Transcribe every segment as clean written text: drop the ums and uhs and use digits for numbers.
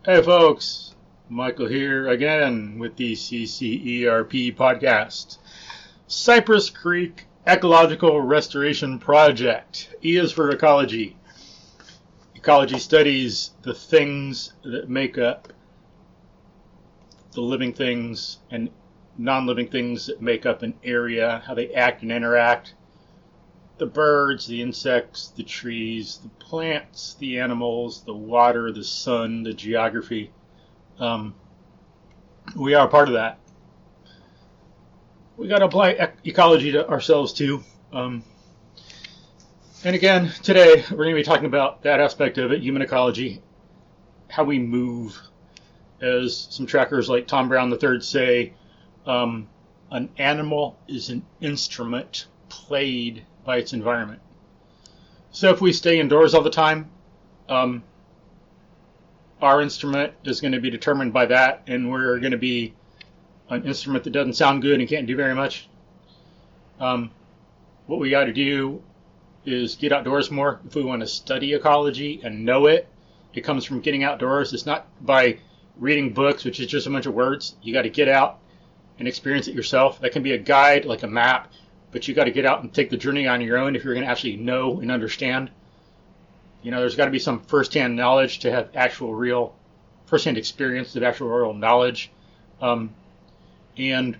Hey folks, Michael here again with the CCERP podcast. Cypress Creek Ecological Restoration Project. E is for ecology. Ecology studies the things that make up the living things and non-living things that make up an area, how they act and interact. The birds, the insects, the trees, the plants, the animals, the water, the sun, the geography. We are a part of that. We got to apply ecology to ourselves too. And again, today we're going to be talking about that aspect of it, human ecology, how we move. As some trackers like Tom Brown III say, an animal is an instrument played by its environment. So if we stay indoors all the time, our instrument is going to be determined by that, and we're going to be an instrument that doesn't sound good and can't do very much. What we got to do is get outdoors more. If we want to study ecology and know it, it comes from getting outdoors. It's not by reading books, which is just a bunch of words. You got to get out and experience it yourself. That can be a guide, like a map, but you got to get out and take the journey on your own if you're going to actually know and understand. You know, there's got to be some first-hand knowledge to have actual real first-hand experience of actual real knowledge. And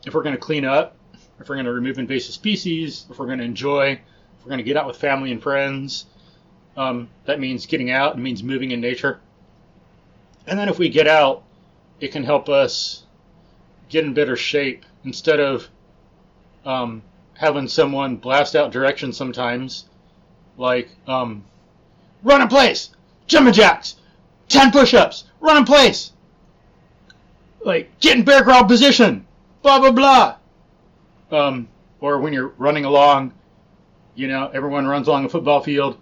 if we're going to clean up, if we're going to remove invasive species, if we're going to enjoy, if we're going to get out with family and friends, that means getting out. It means moving in nature. And then if we get out, it can help us get in better shape. Instead of having someone blast out directions sometimes, like run in place, jumping jacks, 10 push-ups, run in place, like get in bear crawl position, blah blah blah. Or when you're running along, you know, everyone runs along a football field.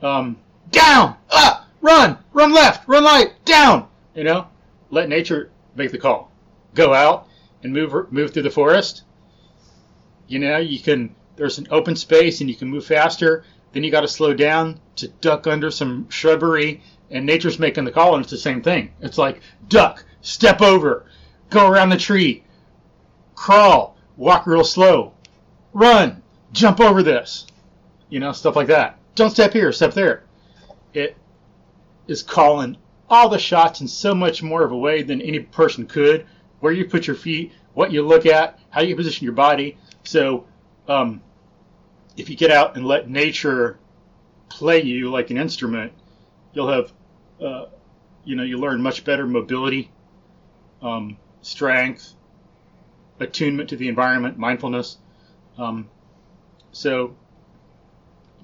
Down, up, run left, run right, down. You know, let nature make the call. Go out and move through the forest. You know, there's an open space and you can move faster. Then you got to slow down to duck under some shrubbery, and nature's making the call, and it's the same thing. It's like duck, step over, go around the tree, crawl, walk real slow, run, jump over this. You know, stuff like that. Don't step here, step there. It is calling all the shots in so much more of a way than any person could. Where you put your feet, what you look at, how you position your body. So if you get out and let nature play you like an instrument, you'll have, you learn much better mobility, strength, attunement to the environment, mindfulness. So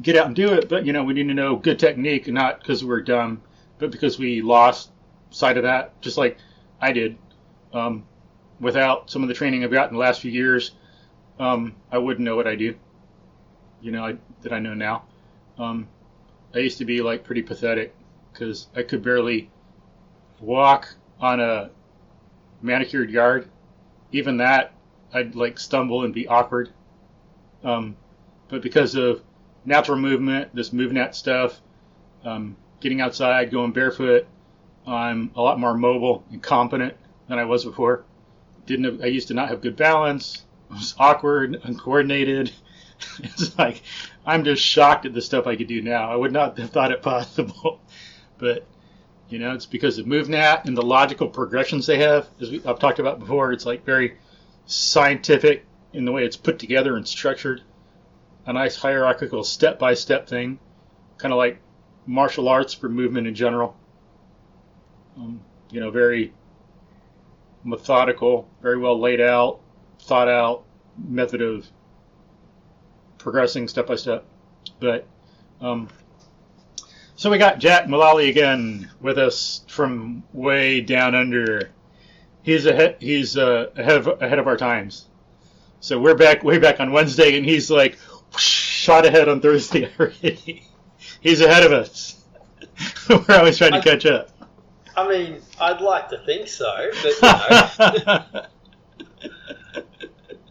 get out and do it, but, we need to know good technique, not because we're dumb, but because we lost sight of that, just like I did. Without some of the training I've got in the last few years, I wouldn't know what I do, that I know now. I used to be like pretty pathetic because I could barely walk on a manicured yard. Even that, I'd like stumble and be awkward. But because of natural movement, this MoveNat stuff, getting outside, going barefoot, I'm a lot more mobile and competent than I was before. I used to not have good balance. I was awkward, uncoordinated. It's like, I'm just shocked at the stuff I could do now. I would not have thought it possible. But, it's because of MoveNat and the logical progressions they have. As I've talked about before, it's like very scientific in the way it's put together and structured. A nice hierarchical step-by-step thing. Kind of like martial arts for movement in general. Very methodical, very well laid out, thought out method of progressing step by step. But so we got Jack Mullaly again with us from way down under. He's ahead of our times. So we're way back on Wednesday, and he's like shot ahead on Thursday already. He's ahead of us. We're always trying to catch up. I mean, I'd like to think so, but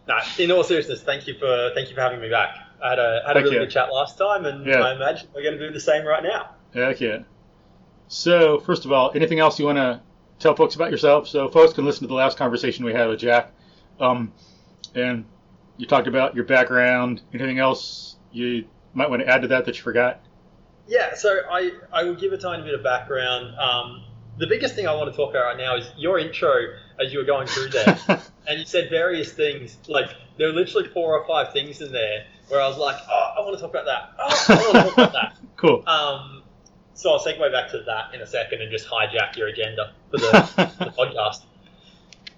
No, in all seriousness, thank you for having me back. I had a really good chat last time, and I imagine we're going to do the same right now. Heck yeah. So, first of all, anything else you want to tell folks about yourself? So folks can listen to the last conversation we had with Jack. And you talked about your background. Anything else you might want to add to that you forgot? Yeah, so I will give a tiny bit of background. The biggest thing I want to talk about right now is your intro as you were going through there. And you said various things. Like, there were literally 4 or 5 things in there where I was like, oh, I want to talk about that. Oh, I want to talk about that. Cool. So I'll segue back to that in a second and just hijack your agenda for the podcast.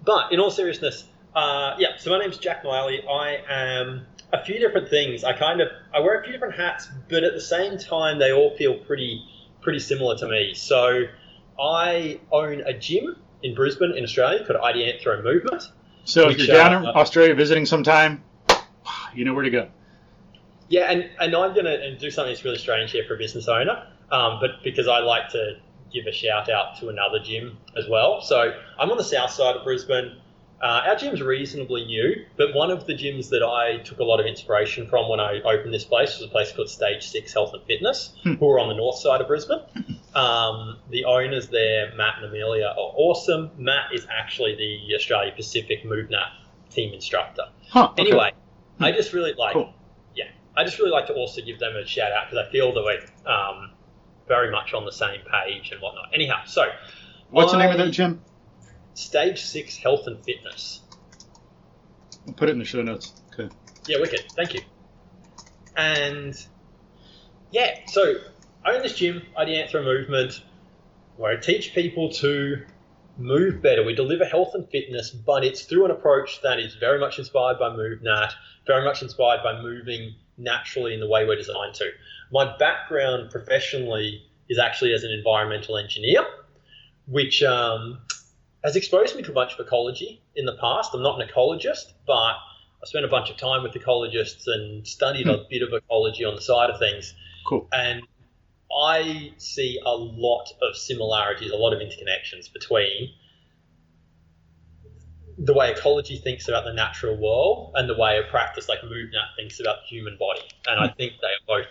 But in all seriousness, so my name's Jack Mullaly. I am a few different things. I wear a few different hats, but at the same time, they all feel pretty similar to me. So I own a gym in Brisbane, in Australia, called ID Anthro Movement. So if you're down in Australia visiting sometime, you know where to go. Yeah, and I'm going to do something that's really strange here for a business owner, but because I like to give a shout out to another gym as well. So I'm on the south side of Brisbane. Our gym's reasonably new, but one of the gyms that I took a lot of inspiration from when I opened this place was a place called Stage 6 Health and Fitness, who are on the north side of Brisbane. The owners there, Matt and Amelia, are awesome. Matt is actually the Australia Pacific MoveNat team instructor. Okay. Anyway, I just really like, cool. I just really like to also give them a shout out because I feel that we're very much on the same page and whatnot. Anyhow, so what's the name of that gym? Stage 6 Health and Fitness. We'll put it in the show notes. Okay. Yeah, wicked. Thank you. And yeah, so I own this gym, ID Anthro Movement, where I teach people to move better. We deliver health and fitness, but it's through an approach that is very much inspired by MoveNat, very much inspired by moving naturally in the way we're designed to. My background professionally is actually as an environmental engineer, which has exposed me to a bunch of ecology in the past. I'm not an ecologist, but I spent a bunch of time with ecologists and studied a bit of ecology on the side of things. Cool. And I see a lot of similarities, a lot of interconnections between the way ecology thinks about the natural world and the way a practice like MoveNat thinks about the human body. And I think they are both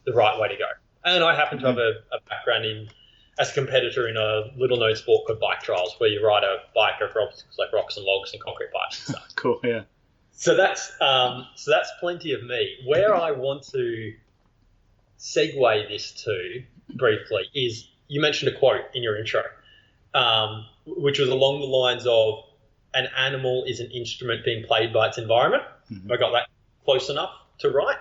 the right way to go. And I happen to have a background as a competitor in a little-known sport called bike trials, where you ride a bike over obstacles like rocks and logs and concrete pipes and stuff. Cool, yeah. So that's plenty of me. Where I want to segue this to briefly is, you mentioned a quote in your intro, which was along the lines of, an animal is an instrument being played by its environment. Mm-hmm. I got that close enough to write.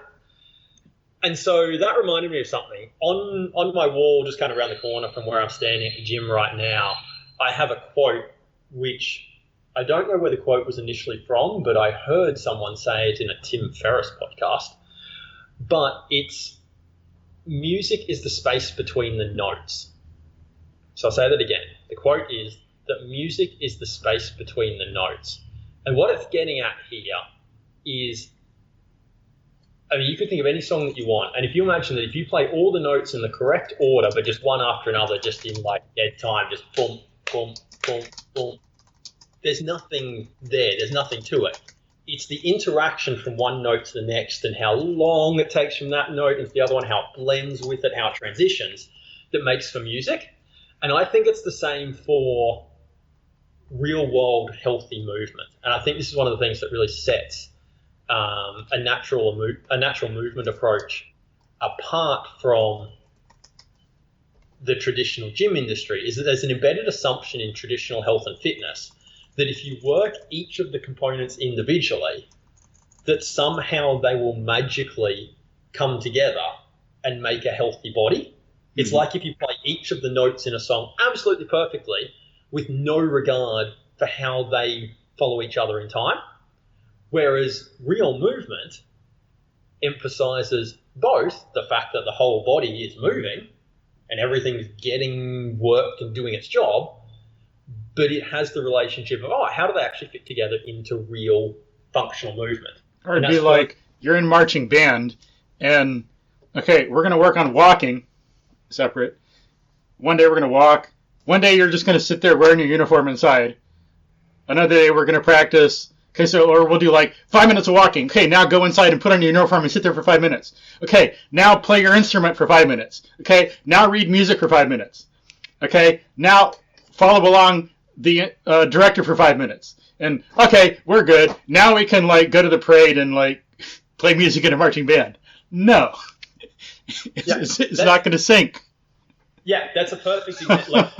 And so that reminded me of something. On my wall, just kind of around the corner from where I'm standing at the gym right now, I have a quote, which I don't know where the quote was initially from, but I heard someone say it in a Tim Ferriss podcast. But it's, music is the space between the notes. So I'll say that again. The quote is that music is the space between the notes. And what it's getting at here is, I mean, you could think of any song that you want, and if you imagine that if you play all the notes in the correct order, but just one after another, just in like dead time, just boom, boom, boom, boom, there's nothing there. There's nothing to it. It's the interaction from one note to the next and how long it takes from that note into the other one, how it blends with it, how it transitions, that makes for music. And I think it's the same for real-world healthy movement. And I think this is one of the things that really sets a natural movement approach apart from the traditional gym industry, is that there's an embedded assumption in traditional health and fitness that if you work each of the components individually, that somehow they will magically come together and make a healthy body. It's like if you play each of the notes in a song absolutely perfectly with no regard for how they follow each other in time. Whereas real movement emphasizes both the fact that the whole body is moving and everything's getting worked and doing its job, but it has the relationship of, how do they actually fit together into real functional movement? Or it'd be like, you're in marching band and, okay, we're going to work on walking separate. One day we're going to walk. One day you're just going to sit there wearing your uniform inside. Another day we're going to practice. Okay, so, or we'll do like 5 minutes of walking. Okay, now go inside and put on your uniform and sit there for 5 minutes. Okay, now play your instrument for 5 minutes. Okay, now read music for 5 minutes. Okay, now follow along the director for 5 minutes. And okay, we're good. Now we can like go to the parade and like play music in a marching band. No, it's not going to sync. Yeah, that's a perfect example. Like,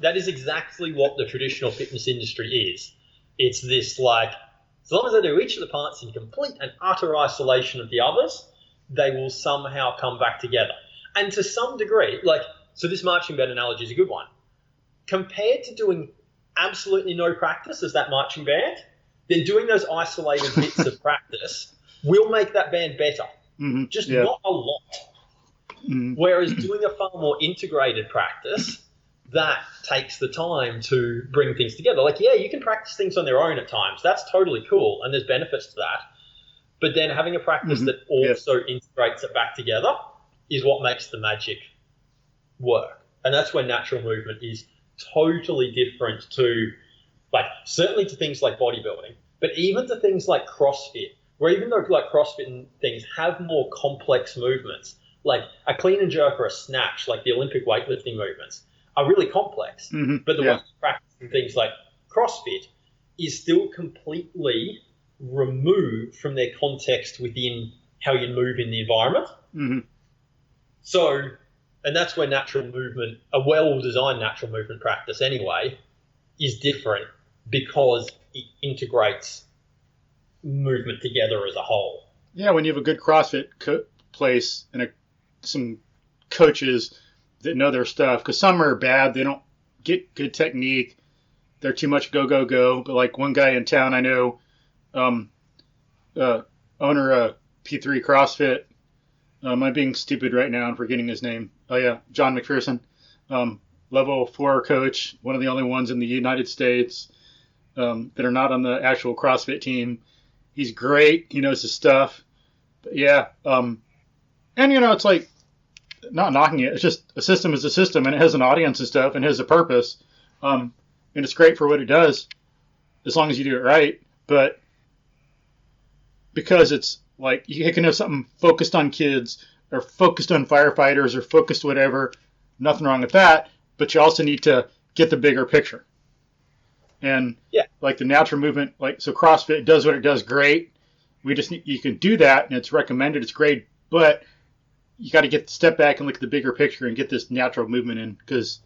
that is exactly what the traditional fitness industry is. It's this like, as long as they do each of the parts in complete and utter isolation of the others, they will somehow come back together. And to some degree, like, so this marching band analogy is a good one. Compared to doing absolutely no practice as that marching band, then doing those isolated bits of practice will make that band better. Mm-hmm. Just not a lot. Mm-hmm. Whereas doing a far more integrated practice, that takes the time to bring things together. Like, yeah, you can practice things on their own at times. That's totally cool, and there's benefits to that. But then having a practice that also integrates it back together is what makes the magic work. And that's when natural movement is totally different to, like, certainly to things like bodybuilding, but even to things like CrossFit, where even though like CrossFit and things have more complex movements, like a clean and jerk or a snatch, like the Olympic weightlifting movements, are really complex. Mm-hmm. But the way you practice in things like CrossFit is still completely removed from their context within how you move in the environment. Mm-hmm. So, and that's where natural movement, a well-designed natural movement practice anyway, is different because it integrates movement together as a whole. Yeah, when you have a good CrossFit place and some coaches that know their stuff, because some are bad, they don't get good technique, they're too much go, go, go. But like one guy in town I know, owner of P3 CrossFit, I'm being stupid right now and forgetting his name. Oh yeah, John McPherson, level 4 coach, one of the only ones in the United States that are not on the actual CrossFit team. He's great. He knows his stuff. But yeah, and it's like, not knocking it. It's just a system is a system, and it has an audience and stuff, and has a purpose. And it's great for what it does, as long as you do it right. But because it's like you can have something focused on kids or focused on firefighters or focused whatever, nothing wrong with that. But you also need to get the bigger picture. And like the natural movement, like so CrossFit does what it does great. You can do that, and it's recommended. It's great, but you got to step back and look at the bigger picture and get this natural movement in, because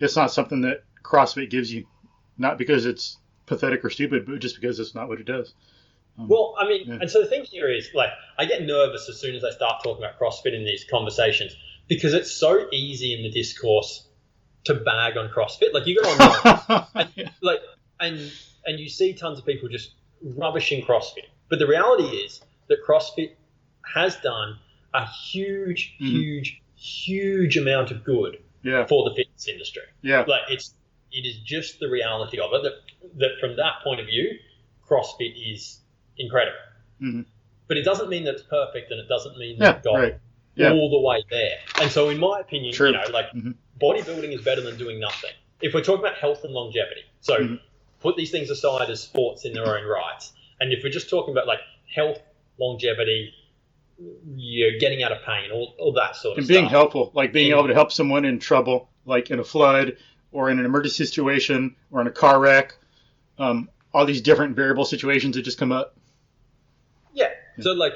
it's not something that CrossFit gives you, not because it's pathetic or stupid, but just because it's not what it does. Well, I mean, and so the thing here is, like, I get nervous as soon as I start talking about CrossFit in these conversations, because it's so easy in the discourse to bag on CrossFit. Like, you go online and you see tons of people just rubbishing CrossFit. But the reality is that CrossFit has done a huge amount of good for the fitness industry. Yeah. Like, it is just the reality of it that from that point of view, CrossFit is incredible. Mm-hmm. But it doesn't mean that it's perfect, and it doesn't mean that it's got all the way there. And so in my opinion, bodybuilding is better than doing nothing. If we're talking about health and longevity, so put these things aside as sports in their own rights. And if we're just talking about like health, longevity, getting out of pain, all that sort of stuff. And being helpful, like being able to help someone in trouble, like in a flood or in an emergency situation or in a car wreck, all these different variable situations that just come up. Yeah. So like,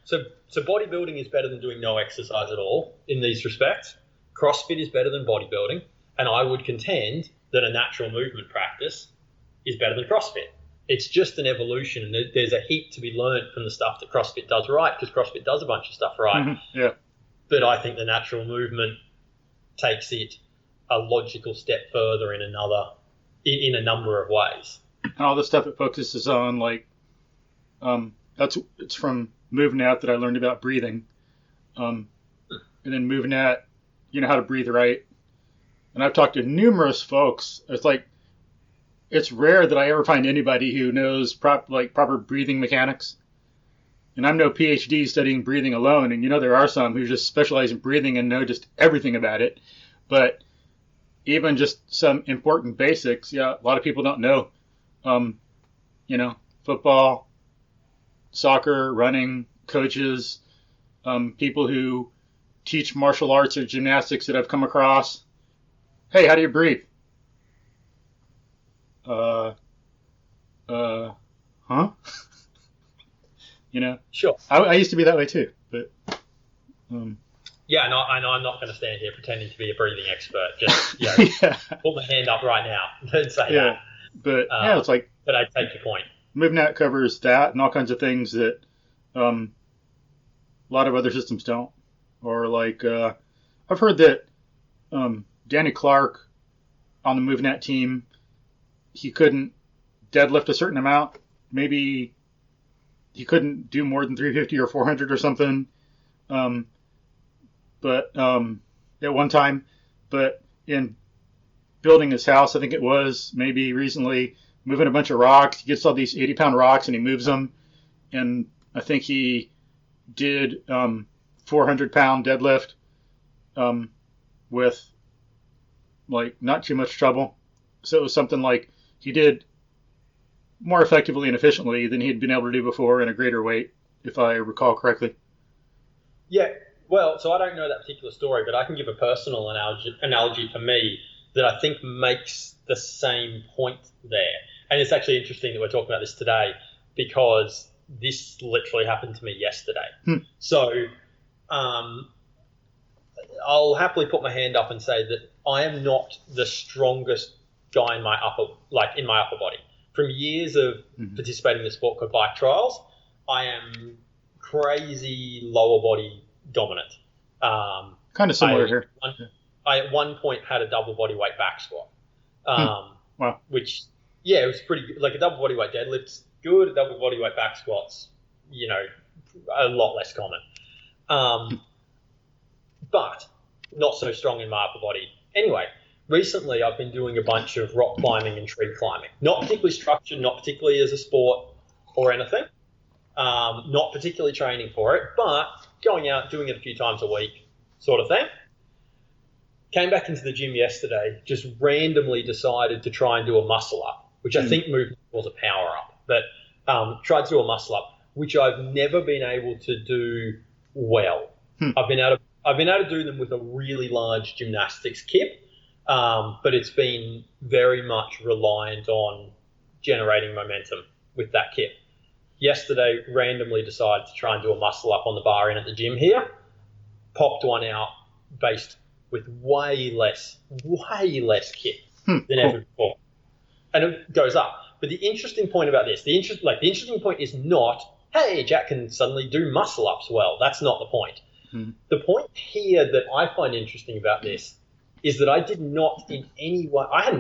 so bodybuilding is better than doing no exercise at all in these respects. CrossFit is better than bodybuilding. And I would contend that a natural movement practice is better than CrossFit. It's just an evolution, and there's a heap to be learned from the stuff that CrossFit does right, because CrossFit does a bunch of stuff right. Mm-hmm. Yeah. But I think the natural movement takes it a logical step further in a number of ways. And all the stuff it focuses on, like, it's from MoveNat that I learned about breathing, and then MoveNat, how to breathe right. And I've talked to numerous folks. It's rare that I ever find anybody who knows proper breathing mechanics. And I'm no PhD studying breathing alone. And there are some who just specialize in breathing and know just everything about it. But even just some important basics, a lot of people don't know. Football, soccer, running, coaches, people who teach martial arts or gymnastics that I've come across. Hey, how do you breathe? Uh, uh, huh? You know, Sure. I used to be that way too, but um, Yeah, no, I know I'm not going to stand here pretending to be a breathing expert. Just, yeah, put my hand up right now and say yeah. that. But yeah, it's like But I take your point. MoveNet covers that and all kinds of things that um, a lot of other systems don't. Or like I've heard that Danny Clark on the MoveNet team, he couldn't deadlift a certain amount. Maybe he couldn't do more than 350 or 400 or something. Um, but at one time, but in building his house, I think it was maybe recently, moving a bunch of rocks. He gets all these 80-pound rocks and he moves them. And I think he did 400-pound deadlift with like not too much trouble. So it was something like he did more effectively and efficiently than he'd been able to do before in a greater weight, if I recall correctly. Yeah, well, so I don't know that particular story, but I can give a personal analogy for me that I think makes the same point there. And it's actually interesting that we're talking about this today because this literally happened to me yesterday. So um, I'll happily put my hand up and say that I am not the strongest guy in my upper body. From years of participating in the sport called bike trials, I am crazy lower body dominant. Kind of similar here. I at one point had a double body weight back squat, Wow. which it was pretty good. Like a double body weight deadlift's good. A double body weight back squat's a lot less common. But not so strong in my upper body. Anyway, recently I've been doing a bunch of rock climbing and tree climbing. Not particularly structured, not particularly as a sport or anything. Not particularly training for it, but going out, doing it a few times a week sort of thing. Came back into the gym yesterday, just randomly decided to try and do a muscle up, which I think movement was a power up, but tried to do a muscle up, which I've never been able to do well. I've been able to do them with a really large gymnastics kit, but it's been very much reliant on generating momentum with that kit. Yesterday, randomly decided to try and do a muscle up on the bar in at the gym here. Popped one out based with way less kit than ever before, and it goes up. But the interesting point about this, the interesting point is not, hey, Jack can suddenly do muscle ups well. That's not the point. The point here that I find interesting about this is that I did not in any way, I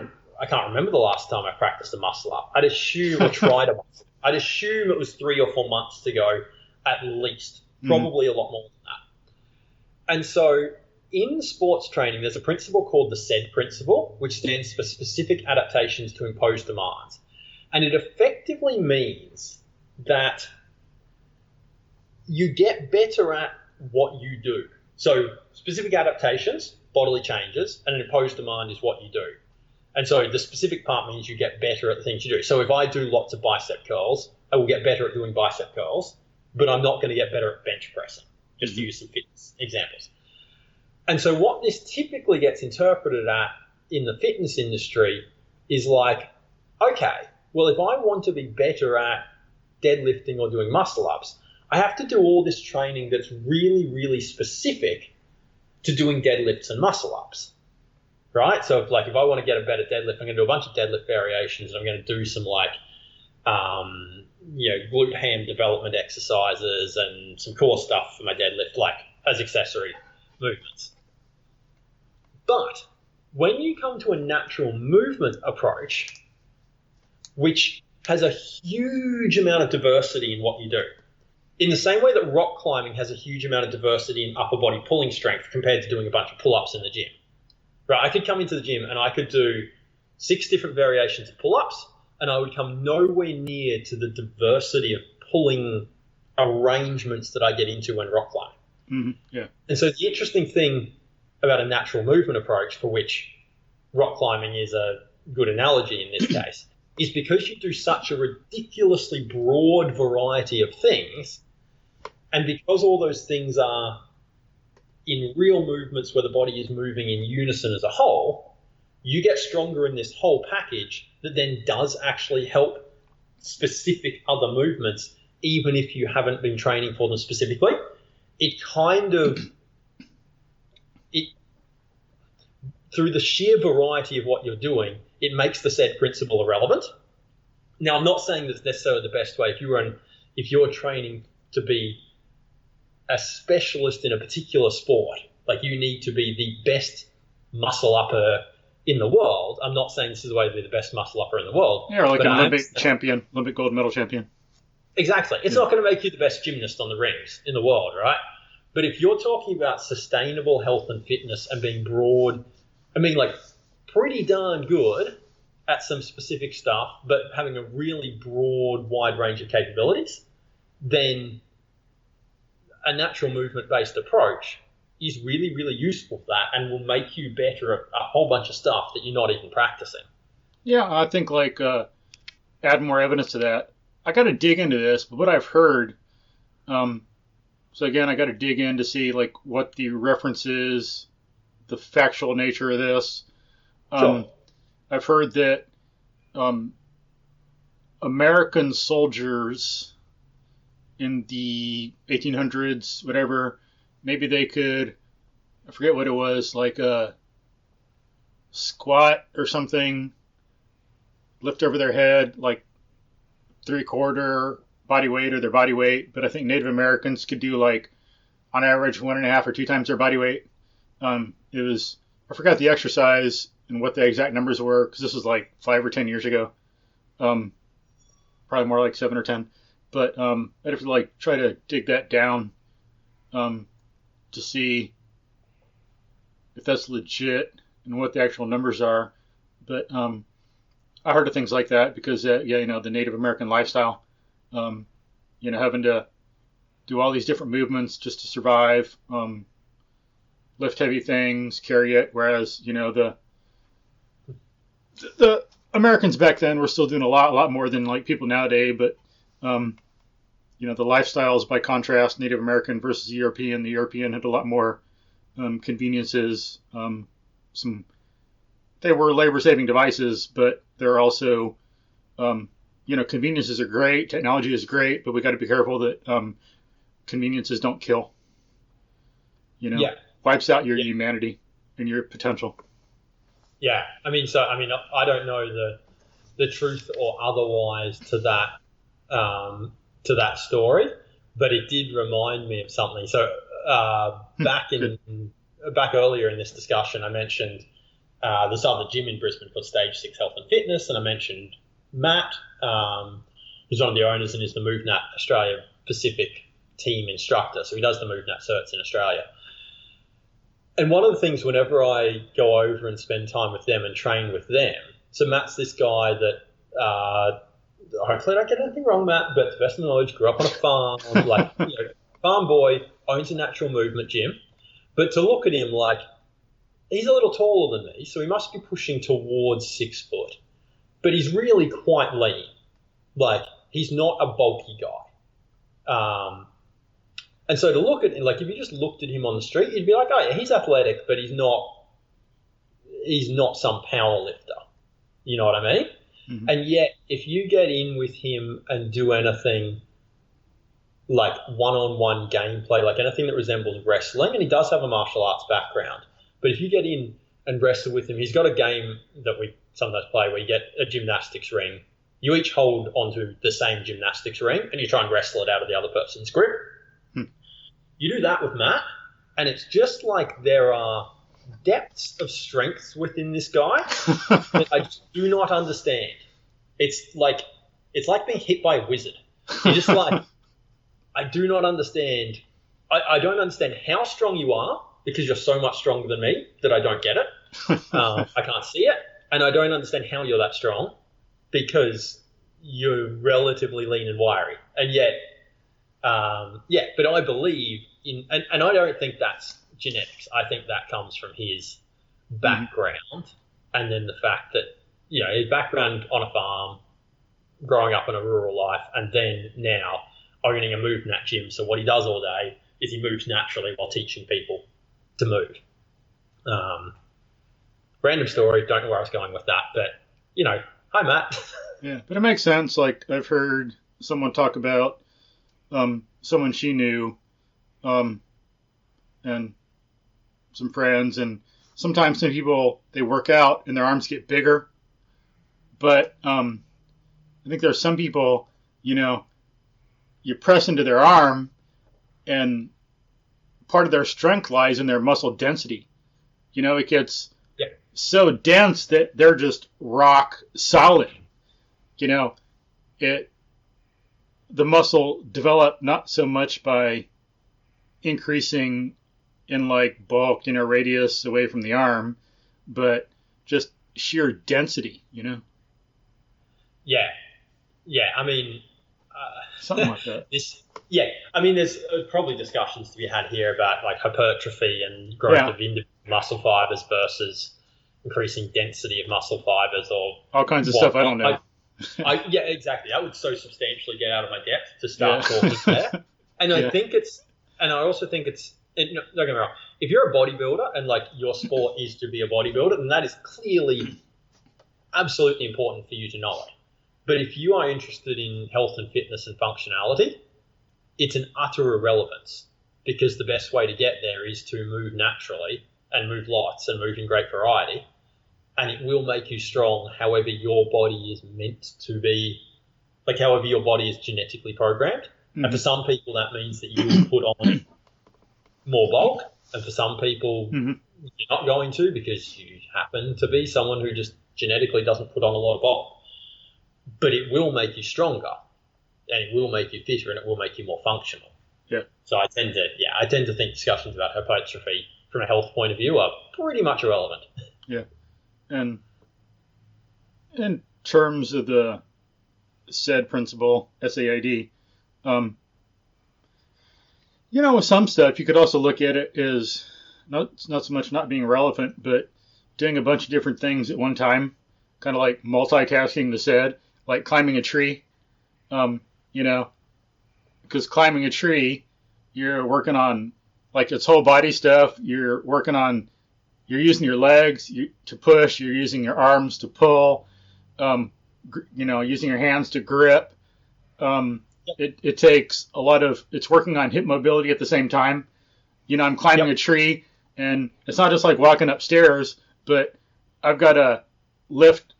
can't remember the last time I practiced a muscle up. I'd assume or tried a muscle. I'd assume it was 3 or 4 months to go at least, probably a lot more than that. And so in sports training, there's a principle called the SAID principle, which stands for specific adaptations to imposed demands. And it effectively means that you get better at what you do. So specific adaptations, bodily changes, and an imposed demand is what you do. And so the specific part means you get better at the things you do. So if I do lots of bicep curls, I will get better at doing bicep curls, but I'm not going to get better at bench pressing, just to use some fitness examples. And so what this typically gets interpreted at in the fitness industry is like, okay, well, if I want to be better at deadlifting or doing muscle ups, I have to do all this training that's really, really specific to doing deadlifts and muscle ups, right? So if I want to get a better deadlift, I'm going to do a bunch of deadlift variations, and I'm going to do some glute ham development exercises and some core stuff for my deadlift, like as accessory movements. But when you come to a natural movement approach, which has a huge amount of diversity in what you do, in the same way that rock climbing has a huge amount of diversity in upper body pulling strength compared to doing a bunch of pull-ups in the gym, right? I could come into the gym and I could do 6 different variations of pull-ups, and I would come nowhere near to the diversity of pulling arrangements that I get into when rock climbing. Yeah. And so the interesting thing about a natural movement approach, for which rock climbing is a good analogy in this case, is because you do such a ridiculously broad variety of things, and because all those things are in real movements where the body is moving in unison as a whole, you get stronger in this whole package that then does actually help specific other movements, even if you haven't been training for them specifically. It kind of, it through the sheer variety of what you're doing, it makes the said principle irrelevant. Now, I'm not saying that's necessarily the best way. If you're training to be a specialist in a particular sport, like you need to be the best muscle upper in the world. I'm not saying this is the way to be the best muscle upper in the world. Yeah, or like an Olympic gold medal champion. Exactly. It's not going to make you the best gymnast on the rings in the world, right? But if you're talking about sustainable health and fitness and being broad, I mean, like pretty darn good at some specific stuff, but having a really broad, wide range of capabilities, then a natural movement-based approach is really, really useful for that and will make you better at a whole bunch of stuff that you're not even practicing. Yeah, I think like add more evidence to that. I got to dig into this, but what I've heard, so again, I got to dig in to see like what the reference is, the factual nature of this. Sure. I've heard that American soldiers in the 1800s, whatever, maybe they could, I forget what it was, like a squat or something, lift over their head like 3/4 body weight or their body weight. But I think Native Americans could do like on average 1.5 or 2 times their body weight. It was, I forgot the exercise and what the exact numbers were because this was like 5 or 10 years ago. Probably more like 7 or 10. But I'd have to like try to dig that down to see if that's legit and what the actual numbers are. But I heard of things like that because the Native American lifestyle, having to do all these different movements just to survive, lift heavy things, carry it. Whereas the Americans back then were still doing a lot more than like people nowadays. But the lifestyles, by contrast, Native American versus European. The European had a lot more conveniences. They were labor-saving devices, but they're also, conveniences are great. Technology is great, but we got to be careful that conveniences don't kill. Wipes out your humanity and your potential. Yeah, I don't know the truth or otherwise to that story, but it did remind me of something. So back earlier in this discussion, I mentioned this other gym in Brisbane called Stage 6 Health and Fitness, and I mentioned Matt, who's one of the owners and is the MoveNat Australia Pacific team instructor. So he does the MoveNat certs in Australia. And one of the things whenever I go over and spend time with them and train with them, so Matt's this guy that hopefully I don't get anything wrong, Matt, but to the best of my knowledge, grew up on a farm, farm boy, owns a natural movement gym. But to look at him, like, he's a little taller than me, so he must be pushing towards 6 foot. But he's really quite lean. Like, he's not a bulky guy. And so to look at him, like, if you just looked at him on the street, you'd be like, oh yeah, he's athletic, but he's not some power lifter. You know what I mean? Mm-hmm. And yet, if you get in with him and do anything like one-on-one gameplay, like anything that resembles wrestling, and he does have a martial arts background, but if you get in and wrestle with him, he's got a game that we sometimes play where you get a gymnastics ring. You each hold onto the same gymnastics ring, and you try and wrestle it out of the other person's grip. You do that with Matt, and it's just like there are depths of strengths within this guy that I just do not understand. It's like being hit by a wizard. You're just like, I do not understand. I don't understand how strong you are because you're so much stronger than me that I don't get it. I can't see it. And I don't understand how you're that strong because you're relatively lean and wiry. And yet, but I believe in, and I don't think that's genetics. I think that comes from his background and then the fact that, his background on a farm, growing up in a rural life, and then now owning a MoveNat gym. So what he does all day is he moves naturally while teaching people to move. Random story. Don't know where I was going with that, but hi Matt. Yeah, but it makes sense. Like I've heard someone talk about someone she knew, and some friends, and sometimes some people they work out and their arms get bigger, but I think there's some people, you press into their arm, and part of their strength lies in their muscle density. It gets so dense that they're just rock solid. The muscle developed not so much by increasing in like bulk, radius away from the arm, but just sheer density, Yeah. I mean, something like that. I mean, there's probably discussions to be had here about like hypertrophy and growth of individual muscle fibers versus increasing density of muscle fibers, or all kinds of stuff I don't know. Yeah, exactly. That would so substantially get out of my depth to start talking there. And I think I also think don't get me wrong, if you're a bodybuilder and like your sport is to be a bodybuilder, then that is clearly absolutely important for you to know it. But if you are interested in health and fitness and functionality, it's an utter irrelevance, because the best way to get there is to move naturally and move lots and move in great variety. And it will make you strong however your body is meant to be, like however your body is genetically programmed. Mm-hmm. And for some people, that means that you will put on more bulk. And for some people, you're not going to, because you happen to be someone who just genetically doesn't put on a lot of bulk. But it will make you stronger, and it will make you fitter, and it will make you more functional. Yeah. So I tend to think discussions about hypertrophy from a health point of view are pretty much irrelevant. Yeah. And in terms of the SAID principle, SAID, with some stuff, you could also look at it as not so much not being relevant, but doing a bunch of different things at one time, kind of like multitasking the SAID, like climbing a tree, because climbing a tree, you're working on like its whole body stuff. You're using your legs to push. You're using your arms to pull. Using your hands to grip. It takes a lot of. It's working on hip mobility at the same time. I'm climbing a tree, and it's not just like walking upstairs, but I've got to lift.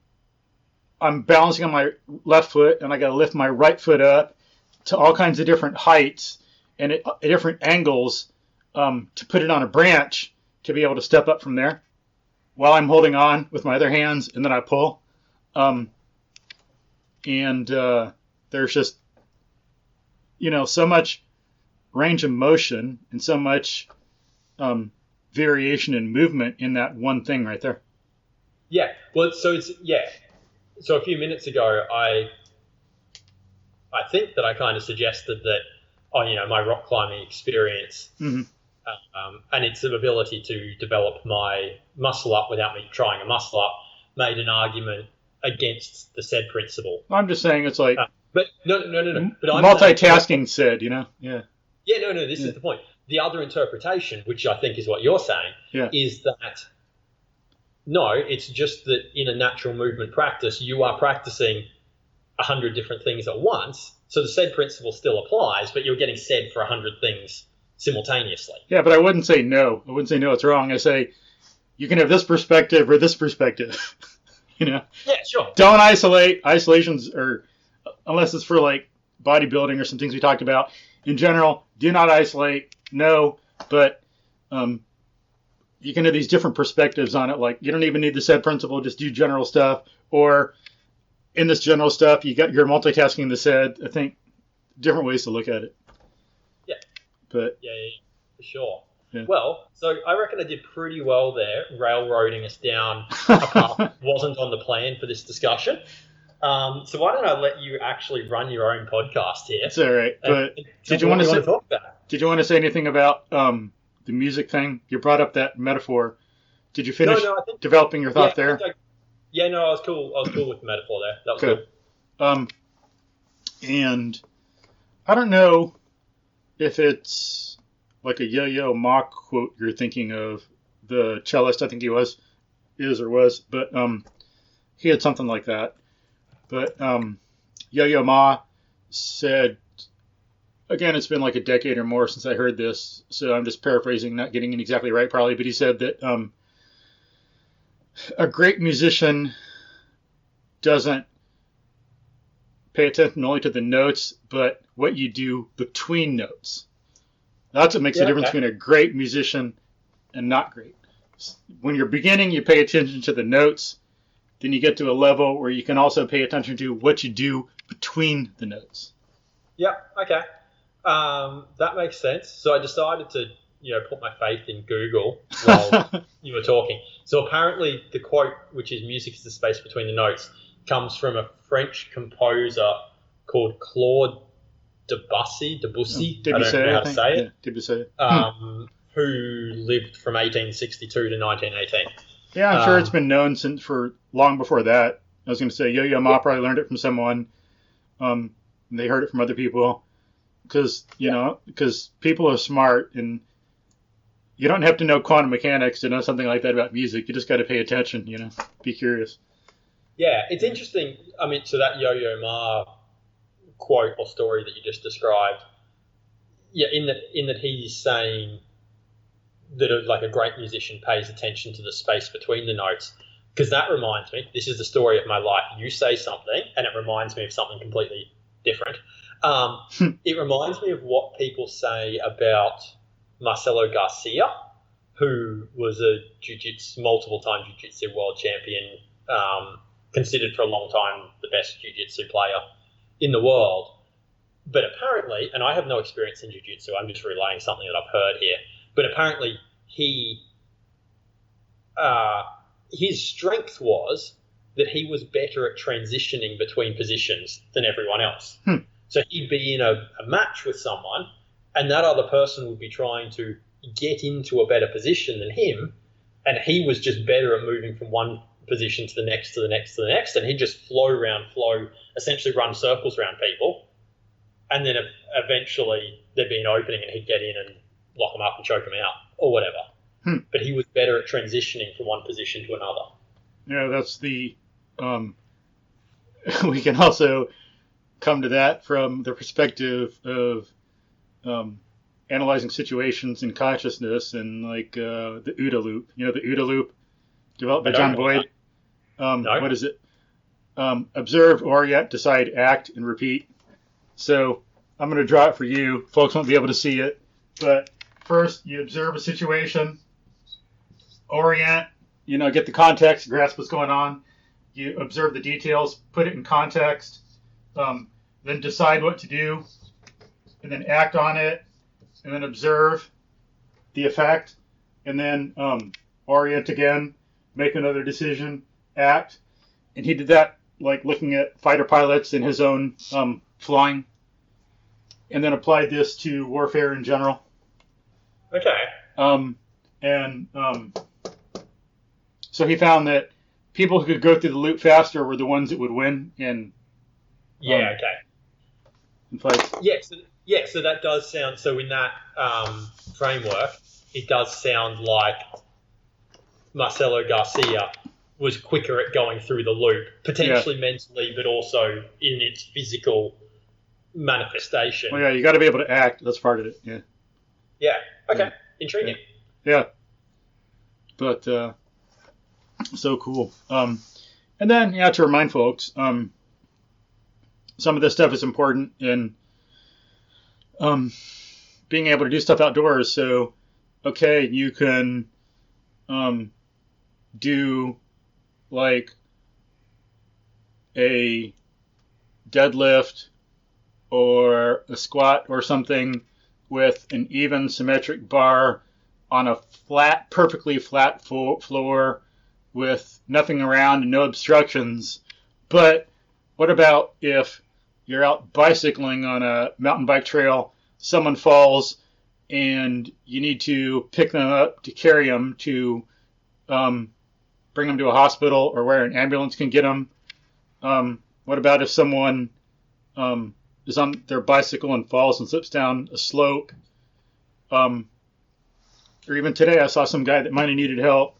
I'm balancing on my left foot, and I got to lift my right foot up to all kinds of different heights and at different angles to put it on a branch to be able to step up from there while I'm holding on with my other hands, and then I pull. There's just, so much range of motion and so much variation in movement in that one thing right there. Yeah. Well, So a few minutes ago, I think that I kind of suggested that, my rock climbing experience and its ability to develop my muscle up without me trying a muscle up made an argument against the SAID principle. I'm just saying it's like... but no. But multitasking SAID, Yeah. Yeah, no, this is the point. The other interpretation, which I think is what you're saying, is that no, it's just that in a natural movement practice, you are practicing 100 different things at once. So the SAID principle still applies, but you're getting SAID for 100 things simultaneously. Yeah, but I wouldn't say no. It's wrong. I say you can have this perspective or this perspective. Yeah, sure. Don't isolate. Isolations are, unless it's for like bodybuilding or some things we talked about. In general, do not isolate. No, but you can have these different perspectives on it. Like you don't even need the SAID principle, just do general stuff. Or in this general stuff, you're multitasking the SAID. I think different ways to look at it. Yeah. But yeah, for sure. Yeah. Well, so I reckon I did pretty well there, railroading us down a path that wasn't on the plan for this discussion. So why don't I let you actually run your own podcast here? It's all right. But did you want to talk about? Did you want to say anything about the music thing? You brought up that metaphor. Did you finish developing your thought there? I was cool. I was cool with the metaphor there. That was good. And I don't know if it's like a Yo-Yo Ma quote you're thinking of, the cellist, I think he was. is or was, but he had something like that. But Yo-Yo Ma said, again, it's been like a decade or more since I heard this, so I'm just paraphrasing, not getting it exactly right probably, but he said that a great musician doesn't pay attention only to the notes, but what you do between notes. That's what makes the difference between a great musician and not great. When you're beginning, you pay attention to the notes. Then you get to a level where you can also pay attention to what you do between the notes. Yeah, okay. That makes sense. So I decided to, put my faith in Google while you were talking. So apparently the quote, which is music is the space between the notes, comes from a French composer called Claude Debussy. I don't know how to say it. Debussy. Who lived from 1862 to 1918. Yeah, I'm sure it's been known for long before that. I was going to say Yo-Yo Ma probably learned it from someone. They heard it from other people. Because people are smart, and you don't have to know quantum mechanics to know something like that about music. You just got to pay attention, be curious. Yeah, it's interesting. I mean, so that Yo-Yo Ma quote or story that you just described, in that he's saying that a great musician pays attention to the space between the notes, because that reminds me, this is the story of my life. You say something, and it reminds me of something completely different. It reminds me of what people say about Marcelo Garcia, who was a multiple-time jiu-jitsu world champion, considered for a long time the best jiu-jitsu player in the world. But apparently, and I have no experience in jiu-jitsu, I'm just relaying something that I've heard here, but apparently his strength was that he was better at transitioning between positions than everyone else. So he'd be in a match with someone, and that other person would be trying to get into a better position than him, and he was just better at moving from one position to the next, to the next, to the next, and he'd just flow, essentially run circles around people, and then eventually there'd be an opening and he'd get in and lock them up and choke them out, or whatever. But he was better at transitioning from one position to another. Yeah, that's the... we can also come to that from the perspective of analyzing situations in consciousness and the OODA loop. The OODA loop developed by John Boyd. No. What is it? Observe, orient, decide, act, and repeat. So I'm going to draw it for you. Folks won't be able to see it. But first, you observe a situation, orient, get the context, grasp what's going on. You observe the details, put it in context, then decide what to do, and then act on it, and then observe the effect, and then orient again, make another decision, act. And he did that looking at fighter pilots and his own flying, and then applied this to warfare in general. Okay. So he found that people who could go through the loop faster were the ones that would win in fights. So that does sound, so in that framework, it does sound like Marcelo Garcia was quicker at going through the loop, potentially mentally, but also in its physical manifestation. Well, yeah, you got to be able to act. That's part of it. Yeah. Yeah. Okay. Intriguing. Yeah. But so cool. And then to remind folks, some of this stuff is important in being able to do stuff outdoors. So, you can do a deadlift or a squat or something with an even symmetric bar on a perfectly flat floor with nothing around and no obstructions. But what about if you're out bicycling on a mountain bike trail, someone falls, and you need to pick them up to carry them to bring them to a hospital or where an ambulance can get them? What about if someone is on their bicycle and falls and slips down a slope? Or even today, I saw some guy that might have needed help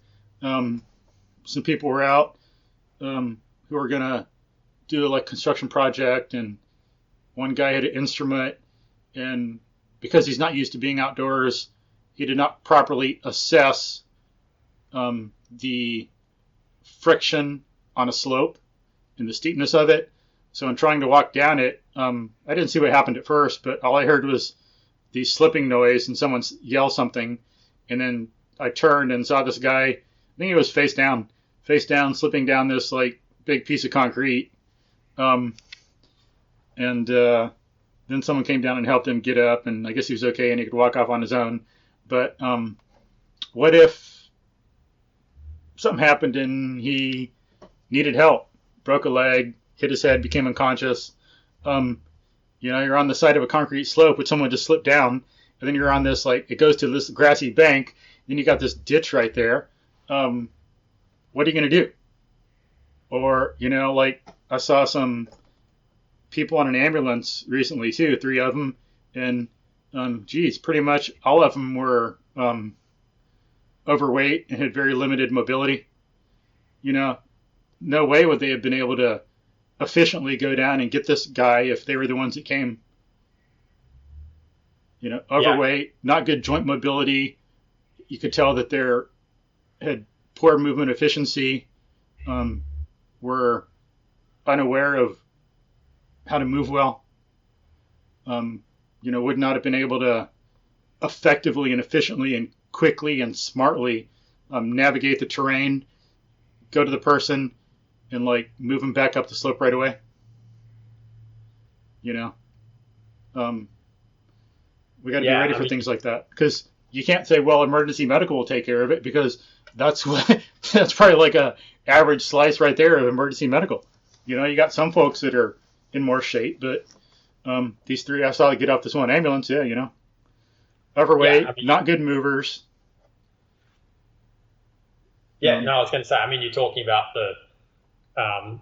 some people were out who were gonna do like construction project, and one guy had an instrument, and because he's not used to being outdoors, he did not properly assess the friction on a slope and the steepness of it. So in trying to walk down it, I didn't see what happened at first, but all I heard was the slipping noise and someone yell something. And then I turned and saw this guy, I think he was face down, slipping down this like big piece of concrete. And then someone came down and helped him get up, and I guess he was okay and he could walk off on his own. But what if something happened and he needed help, broke a leg, hit his head, became unconscious? You're on the side of a concrete slope with someone just slipped down, and then you're on this, like, it goes to this grassy bank, then you got this ditch right there. What are you going to do? Or, like I saw some people on an ambulance recently too, 3 of them, and pretty much all of them were overweight and had very limited mobility. No way would they have been able to efficiently go down and get this guy if they were the ones that came. Overweight, not good joint mobility. You could tell that they had poor movement efficiency, were unaware of how to move well, would not have been able to effectively and efficiently and quickly and smartly navigate the terrain, go to the person, and like move them back up the slope right away. We got to be ready for things like that, because you can't say, well, emergency medical will take care of it, because that's probably like a average slice right there of emergency medical. You got some folks that are in more shape, but these 3 I saw get off this one ambulance, overweight, not good movers. I was going to say, you're talking about I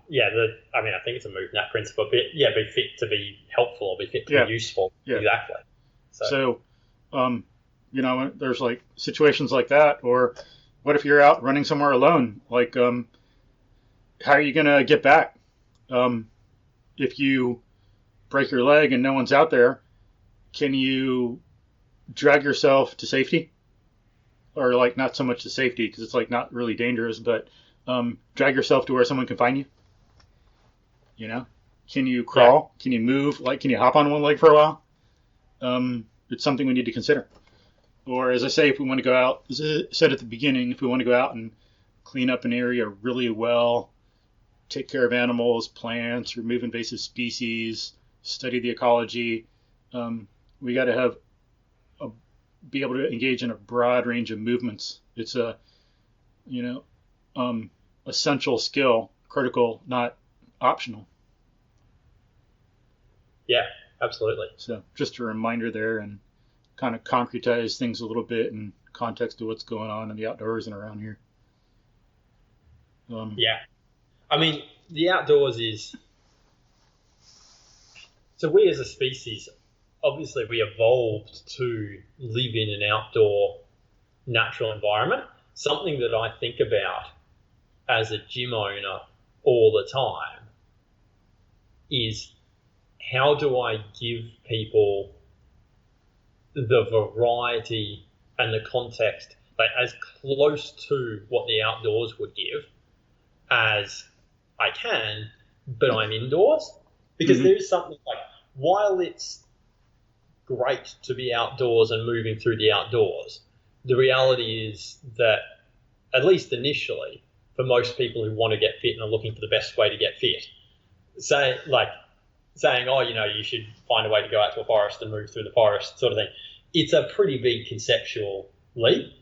think it's a MoveNat principle, but be fit to be helpful, or be fit to be useful. Yeah. Exactly. So, there's like situations like that, or what if you're out running somewhere alone? Like, how are you going to get back? If you break your leg and no one's out there, can you drag yourself to safety? Or like not so much to safety, because it's like not really dangerous, but drag yourself to where someone can find you? Can you crawl? Yeah. Can you move? Like, can you hop on one leg for a while? It's something we need to consider. Or as I say, if we want to go out, as I said at the beginning, if we want to go out and clean up an area really well, take care of animals, plants, remove invasive species, study the ecology, we got to be able to engage in a broad range of movements. It's a, essential skill, critical, not optional. Yeah, absolutely. So just a reminder there, and kind of concretize things a little bit in context of what's going on in the outdoors and around here. The outdoors is... So we as a species, obviously we evolved to live in an outdoor natural environment. Something that I think about as a gym owner all the time is, how do I give people the variety and the context, like as close to what the outdoors would give as I can, but I'm indoors? Because there is something like, while it's great to be outdoors and moving through the outdoors, the reality is that, at least initially, for most people who want to get fit and are looking for the best way to get fit, saying, you should find a way to go out to a forest and move through the forest, sort of thing, it's a pretty big conceptual leap.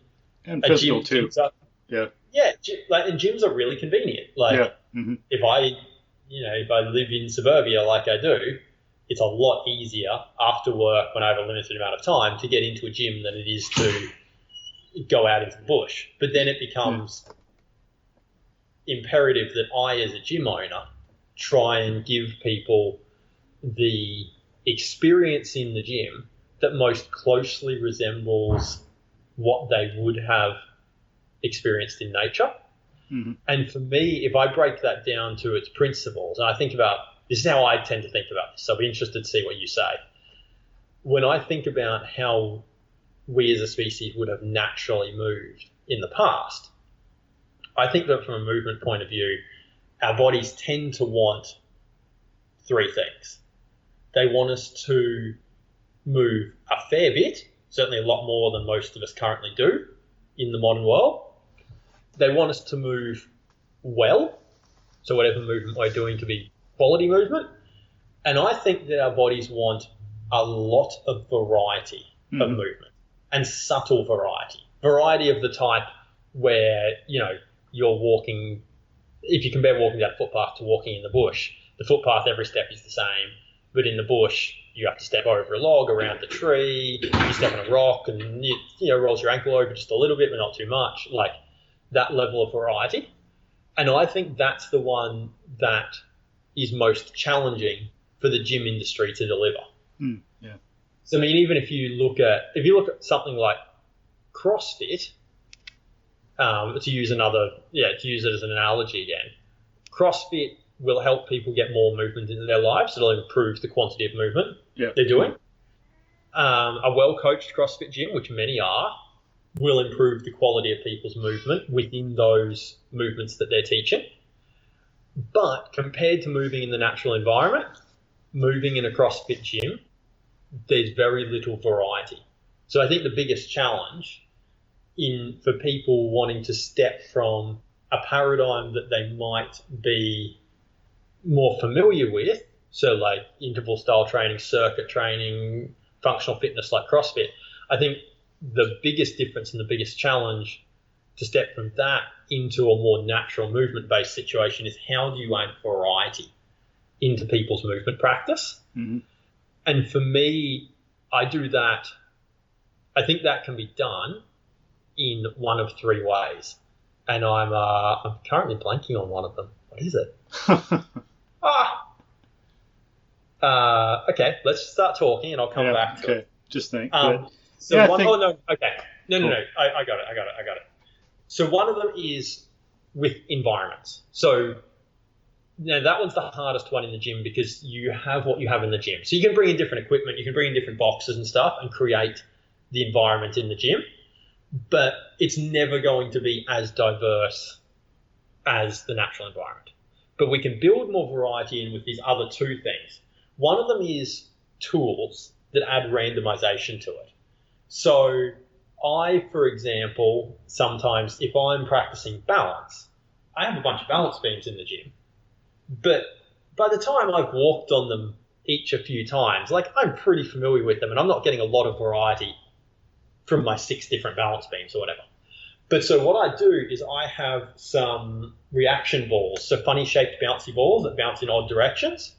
And physical too. And gyms are really convenient. If I live in suburbia like I do, it's a lot easier after work when I have a limited amount of time to get into a gym than it is to go out into the bush. But then it becomes imperative that I, as a gym owner, try and give people the experience in the gym that most closely resembles what they would have experienced in nature. Mm-hmm. And for me, if I break that down to its principles, and I think about, this is how I tend to think about this, so I'll be interested to see what you say. When I think about how we as a species would have naturally moved in the past, I think that from a movement point of view, our bodies tend to want three things. They want us to move a fair bit, certainly a lot more than most of us currently do in the modern world. They want us to move well, so whatever movement we're doing to be quality movement. And I think that our bodies want a lot of variety of movement, and subtle variety. Variety of the type where, you're walking, if you compare walking down a footpath to walking in the bush, the footpath every step is the same, but in the bush you have to step over a log, around the tree, you step on a rock and rolls your ankle over just a little bit but not too much, like that level of variety. And I think that's the one that is most challenging for the gym industry to deliver. Yeah. So I mean, even if you look at something like CrossFit, to use it as an analogy again, CrossFit will help people get more movement into their lives. It'll improve the quantity of movement they're doing. A well-coached CrossFit gym, which many are, will improve the quality of people's movement within those movements that they're teaching. But compared to moving in the natural environment, moving in a CrossFit gym, there's very little variety. So I think the biggest challenge for people wanting to step from a paradigm that they might be more familiar with, so like interval style training, circuit training, functional fitness like CrossFit, I think the biggest difference and the biggest challenge to step from that into a more natural movement-based situation is how do you add variety into people's movement practice? Mm-hmm. And for me, I do that. I think that can be done in one of three ways, and I'm currently blanking on one of them. What is it? Okay, let's start talking, and I'll come back to it. Just think. I got it. So one of them is with environments. So that one's the hardest one in the gym because you have what you have in the gym. So you can bring in different equipment, you can bring in different boxes and stuff and create the environment in the gym, but it's never going to be as diverse as the natural environment. But we can build more variety in with these other two things. One of them is tools that add randomization to it. So I, for example, sometimes if I'm practicing balance, I have a bunch of balance beams in the gym. But by the time I've walked on them each a few times, like I'm pretty familiar with them and I'm not getting a lot of variety from my 6 different balance beams or whatever. But so what I do is I have some reaction balls, so funny shaped bouncy balls that bounce in odd directions.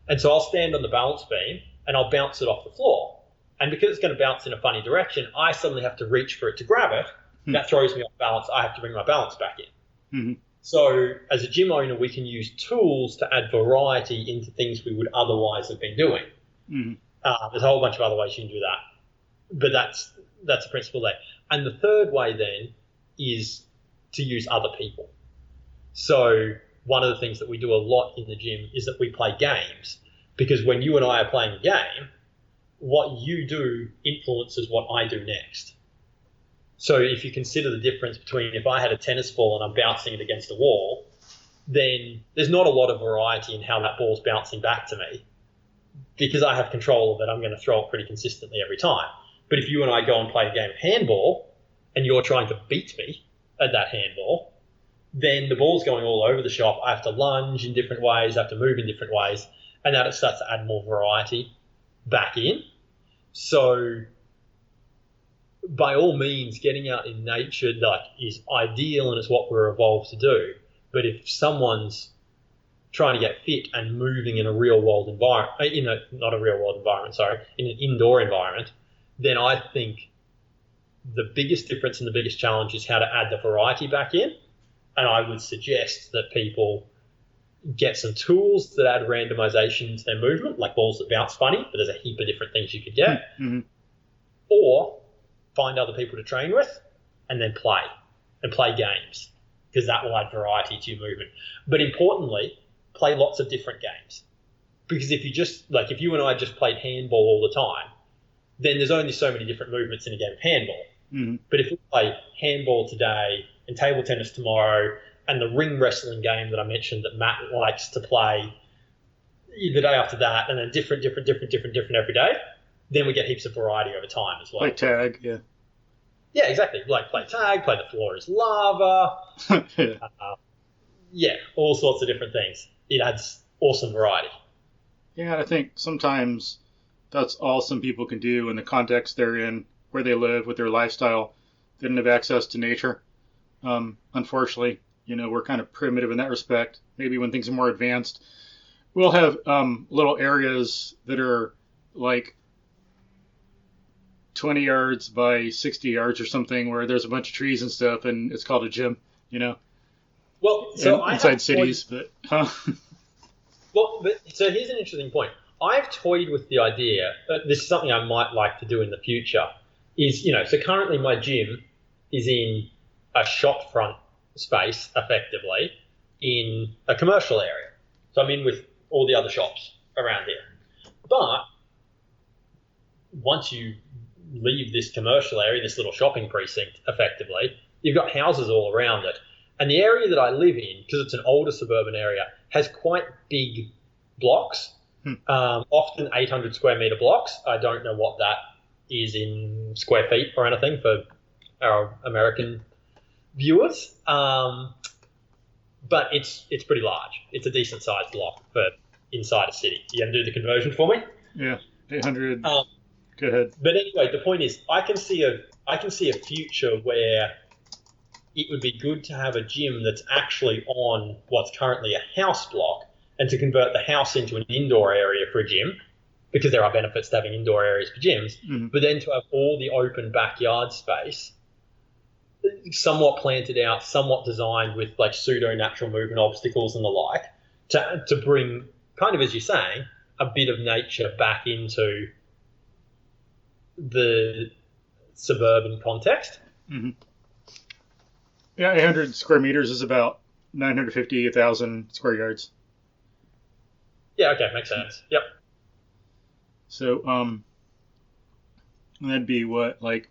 And so I'll stand on the balance beam and I'll bounce it off the floor. And because it's going to bounce in a funny direction, I suddenly have to reach for it to grab it. Mm-hmm. That throws me off balance. I have to bring my balance back in. Mm-hmm. So as a gym owner, we can use tools to add variety into things we would otherwise have been doing. Mm-hmm. There's a whole bunch of other ways you can do that. But that's the principle there. And the third way then is to use other people. So one of the things that we do a lot in the gym is that we play games, because when you and I are playing a game, what you do influences what I do next. So if you consider the difference between if I had a tennis ball and I'm bouncing it against a wall, then there's not a lot of variety in how that ball's bouncing back to me. Because I have control of it, I'm going to throw it pretty consistently every time. But if you and I go and play a game of handball and you're trying to beat me at that handball, then the ball's going all over the shop. I have to lunge in different ways, I have to move in different ways, and that it starts to add more variety back in. So by all means, getting out in nature is ideal and it's what we're evolved to do. But if someone's trying to get fit and moving in a real world environment, in an indoor environment, then I think the biggest difference and the biggest challenge is how to add the variety back in. And I would suggest that people get some tools that add randomization to their movement, like balls that bounce funny, but there's a heap of different things you could get. Mm-hmm. Or find other people to train with and then play games. because that will add variety to your movement. But importantly, play lots of different games. Because if you and I just played handball all the time, then there's only so many different movements in a game of handball. Mm-hmm. But if we play handball today and table tennis tomorrow and the ring wrestling game that I mentioned that Matt likes to play the day after that, and then different every day, then we get heaps of variety over time as well. Like tag, yeah. Yeah, exactly. Like play tag, play the floor is lava. Yeah. All sorts of different things. It adds awesome variety. Yeah, I think sometimes that's all some people can do in the context they're in, where they live, with their lifestyle. They don't have access to nature. Unfortunately, we're kind of primitive in that respect. Maybe when things are more advanced, we'll have little areas that are like 20 yards by 60 yards or something, where there's a bunch of trees and stuff, and it's called a gym, Well, so inside cities, but so here's an interesting point. I've toyed with the idea that this is something I might like to do in the future. So currently my gym is in a shop front space, effectively, in a commercial area. So I'm in with all the other shops around here. But once you leave this commercial area, this little shopping precinct, effectively, you've got houses all around it. And the area that I live in, because it's an older suburban area, has quite big blocks, often 800 square metre blocks. I don't know what that is in square feet or anything for our American viewers, but it's pretty large. It's a decent sized block for inside a city. You going to do the conversion for me? Yeah, 800. Go ahead. But anyway, the point is, I can see a future where it would be good to have a gym that's actually on what's currently a house block, and to convert the house into an indoor area for a gym, because there are benefits to having indoor areas for gyms, but then to have all the open backyard space somewhat planted out, somewhat designed with like pseudo natural movement obstacles and the like, to bring, kind of as you're saying, a bit of nature back into the suburban context. Mm-hmm. Yeah, 800 square meters is about 950, 1,000 square yards. Yeah, okay, makes sense. Yep. So, that'd be what, like,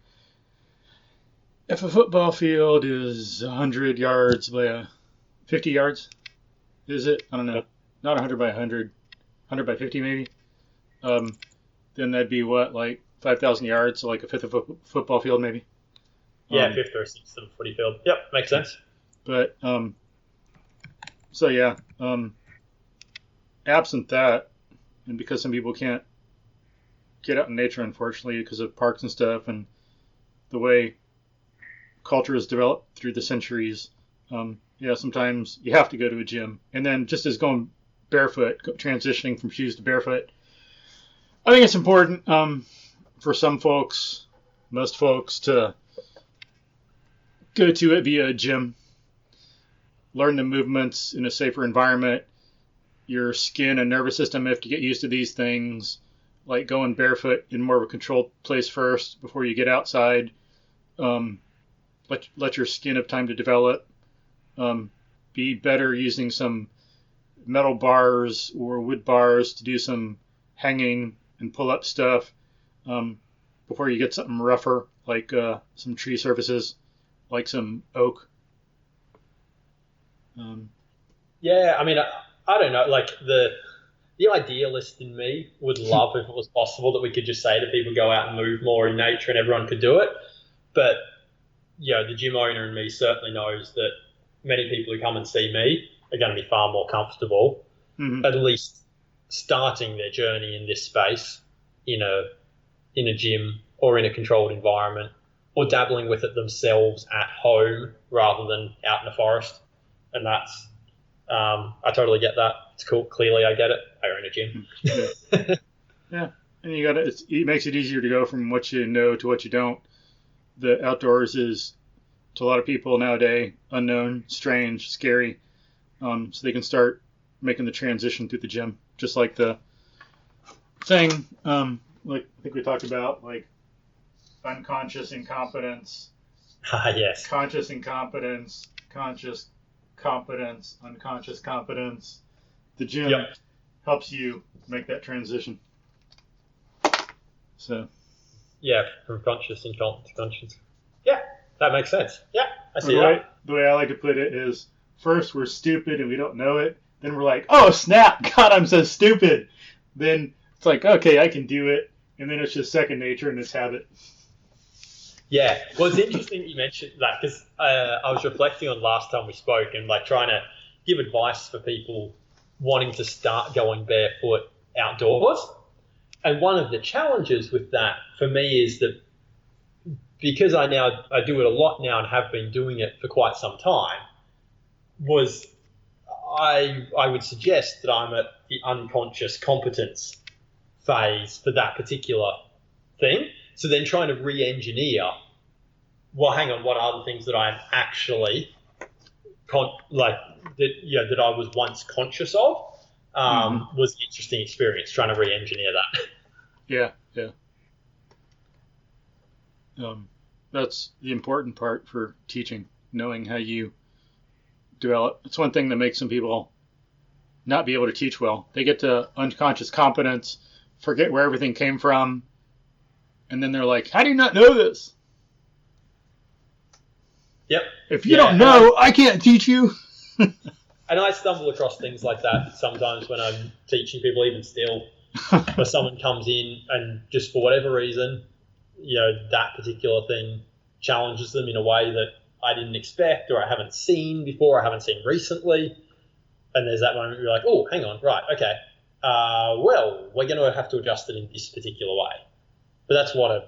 if a football field is 100 yards by 50 yards, is it? I don't know. Not 100 by 100, 100 by 50 maybe. Then that'd be what, like 5,000 yards, so like a fifth of a football field maybe. Yeah, fifth or sixth of a footy field. Yep, makes sense. But, so yeah, absent that, and because some people can't get out in nature, unfortunately, because of parks and stuff, and the way culture has developed through the centuries, sometimes you have to go to a gym. And then just as going barefoot, transitioning from shoes to barefoot, I think it's important for some folks, most folks, to go to it via a gym, learn the movements in a safer environment. Your skin and nervous system have to get used to these things, like going barefoot in more of a controlled place first before you get outside. Let your skin have time to develop. Be better using some metal bars or wood bars to do some hanging and pull-up stuff before you get something rougher, like some tree surfaces, like some oak. Yeah, I mean, I don't know. Like the idealist in me would love if it was possible that we could just say to people, go out and move more in nature, and everyone could do it. But the gym owner in me certainly knows that many people who come and see me are going to be far more comfortable, at least starting their journey in this space in a gym or in a controlled environment, or dabbling with it themselves at home rather than out in the forest. And that's, I totally get that. It's cool. Clearly, I get it. I own a gym. Yeah, and it makes it easier to go from what you know to what you don't. The outdoors is, to a lot of people nowadays, unknown, strange, scary. So they can start making the transition through the gym, just like the thing, like I think we talked about, like unconscious incompetence. Yes. Conscious incompetence, conscious competence, unconscious competence. The gym Yep. helps you make that transition. So Yeah, from conscious and to conscious. Yeah, that makes sense. Yeah, I see the way I like to put it is, first we're stupid and we don't know it. Then we're like, oh snap, God, I'm so stupid. Then it's like, okay, I can do it. And then it's just second nature and it's habit. Yeah, well, it's interesting that you mentioned that because I was reflecting on last time we spoke and like trying to give advice for people wanting to start going barefoot outdoors. And one of the challenges with that for me is that because I do it a lot now and have been doing it for quite some time, was I would suggest that I'm at the unconscious competence phase for that particular thing. So then trying to re-engineer, well, hang on, what are the things that I'm actually that I was once conscious of? Was an interesting experience trying to re-engineer that. Yeah. That's the important part for teaching, knowing how you develop. It's one thing that makes some people not be able to teach well. They get to unconscious competence, forget where everything came from, and then they're like, how do you not know this? Yep. If you don't know, I can't teach you. And I stumble across things like that sometimes when I'm teaching people, even still, where someone comes in and just for whatever reason, that particular thing challenges them in a way that I didn't expect or I haven't seen before, I haven't seen recently. And there's that moment where you're like, oh, hang on, right, okay. Well, we're going to have to adjust it in this particular way. But that's what a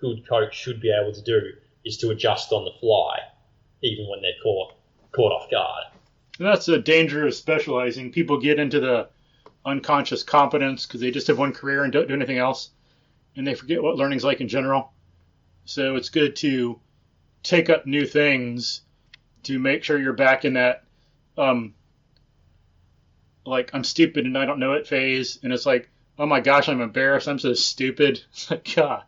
good coach should be able to do, is to adjust on the fly, even when they're caught off guard. And that's the danger of specializing. People get into the unconscious competence because they just have one career and don't do anything else, and they forget what learning's like in general. So it's good to take up new things to make sure you're back in that like I'm stupid and I don't know it phase, and it's like, oh my gosh, I'm embarrassed, I'm so stupid. It's like, God,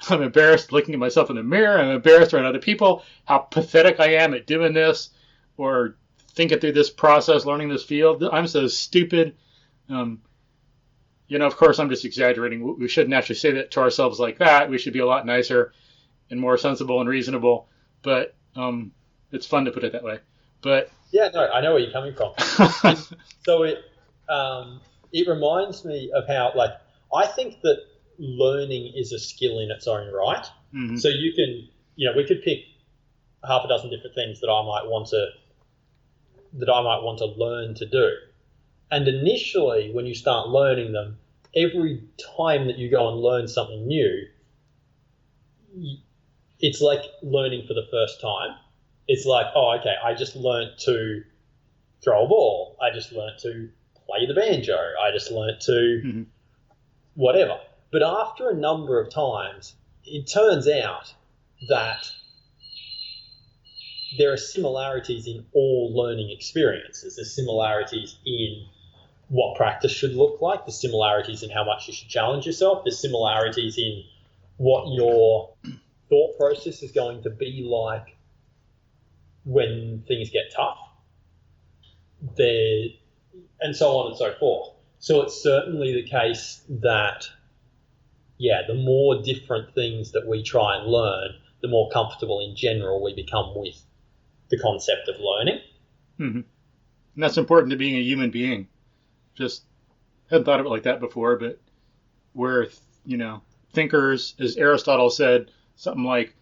I'm embarrassed looking at myself in the mirror, I'm embarrassed around other people, how pathetic I am at doing this, or thinking through this process, learning this field. I'm so stupid. Of course, I'm just exaggerating. We shouldn't actually say that to ourselves like that. We should be a lot nicer and more sensible and reasonable. But it's fun to put it that way. But yeah, no, I know where you're coming from. So it reminds me of how, like, I think that learning is a skill in its own right. Mm-hmm. So you can, we could pick half a dozen different things that I might want to learn to do. And initially, when you start learning them, every time that you go and learn something new, it's like learning for the first time. It's like, oh, okay, I just learned to throw a ball. I just learned to play the banjo. I just learned to whatever. But after a number of times, it turns out that there are similarities in all learning experiences. There's similarities in what practice should look like. There's similarities in how much you should challenge yourself. There's similarities in what your thought process is going to be like when things get tough. And so on and so forth. So it's certainly the case that, the more different things that we try and learn, the more comfortable in general we become with the concept of learning. Mm-hmm. And that's important to being a human being. Just hadn't thought of it like that before, but we're, thinkers, as Aristotle said, something like,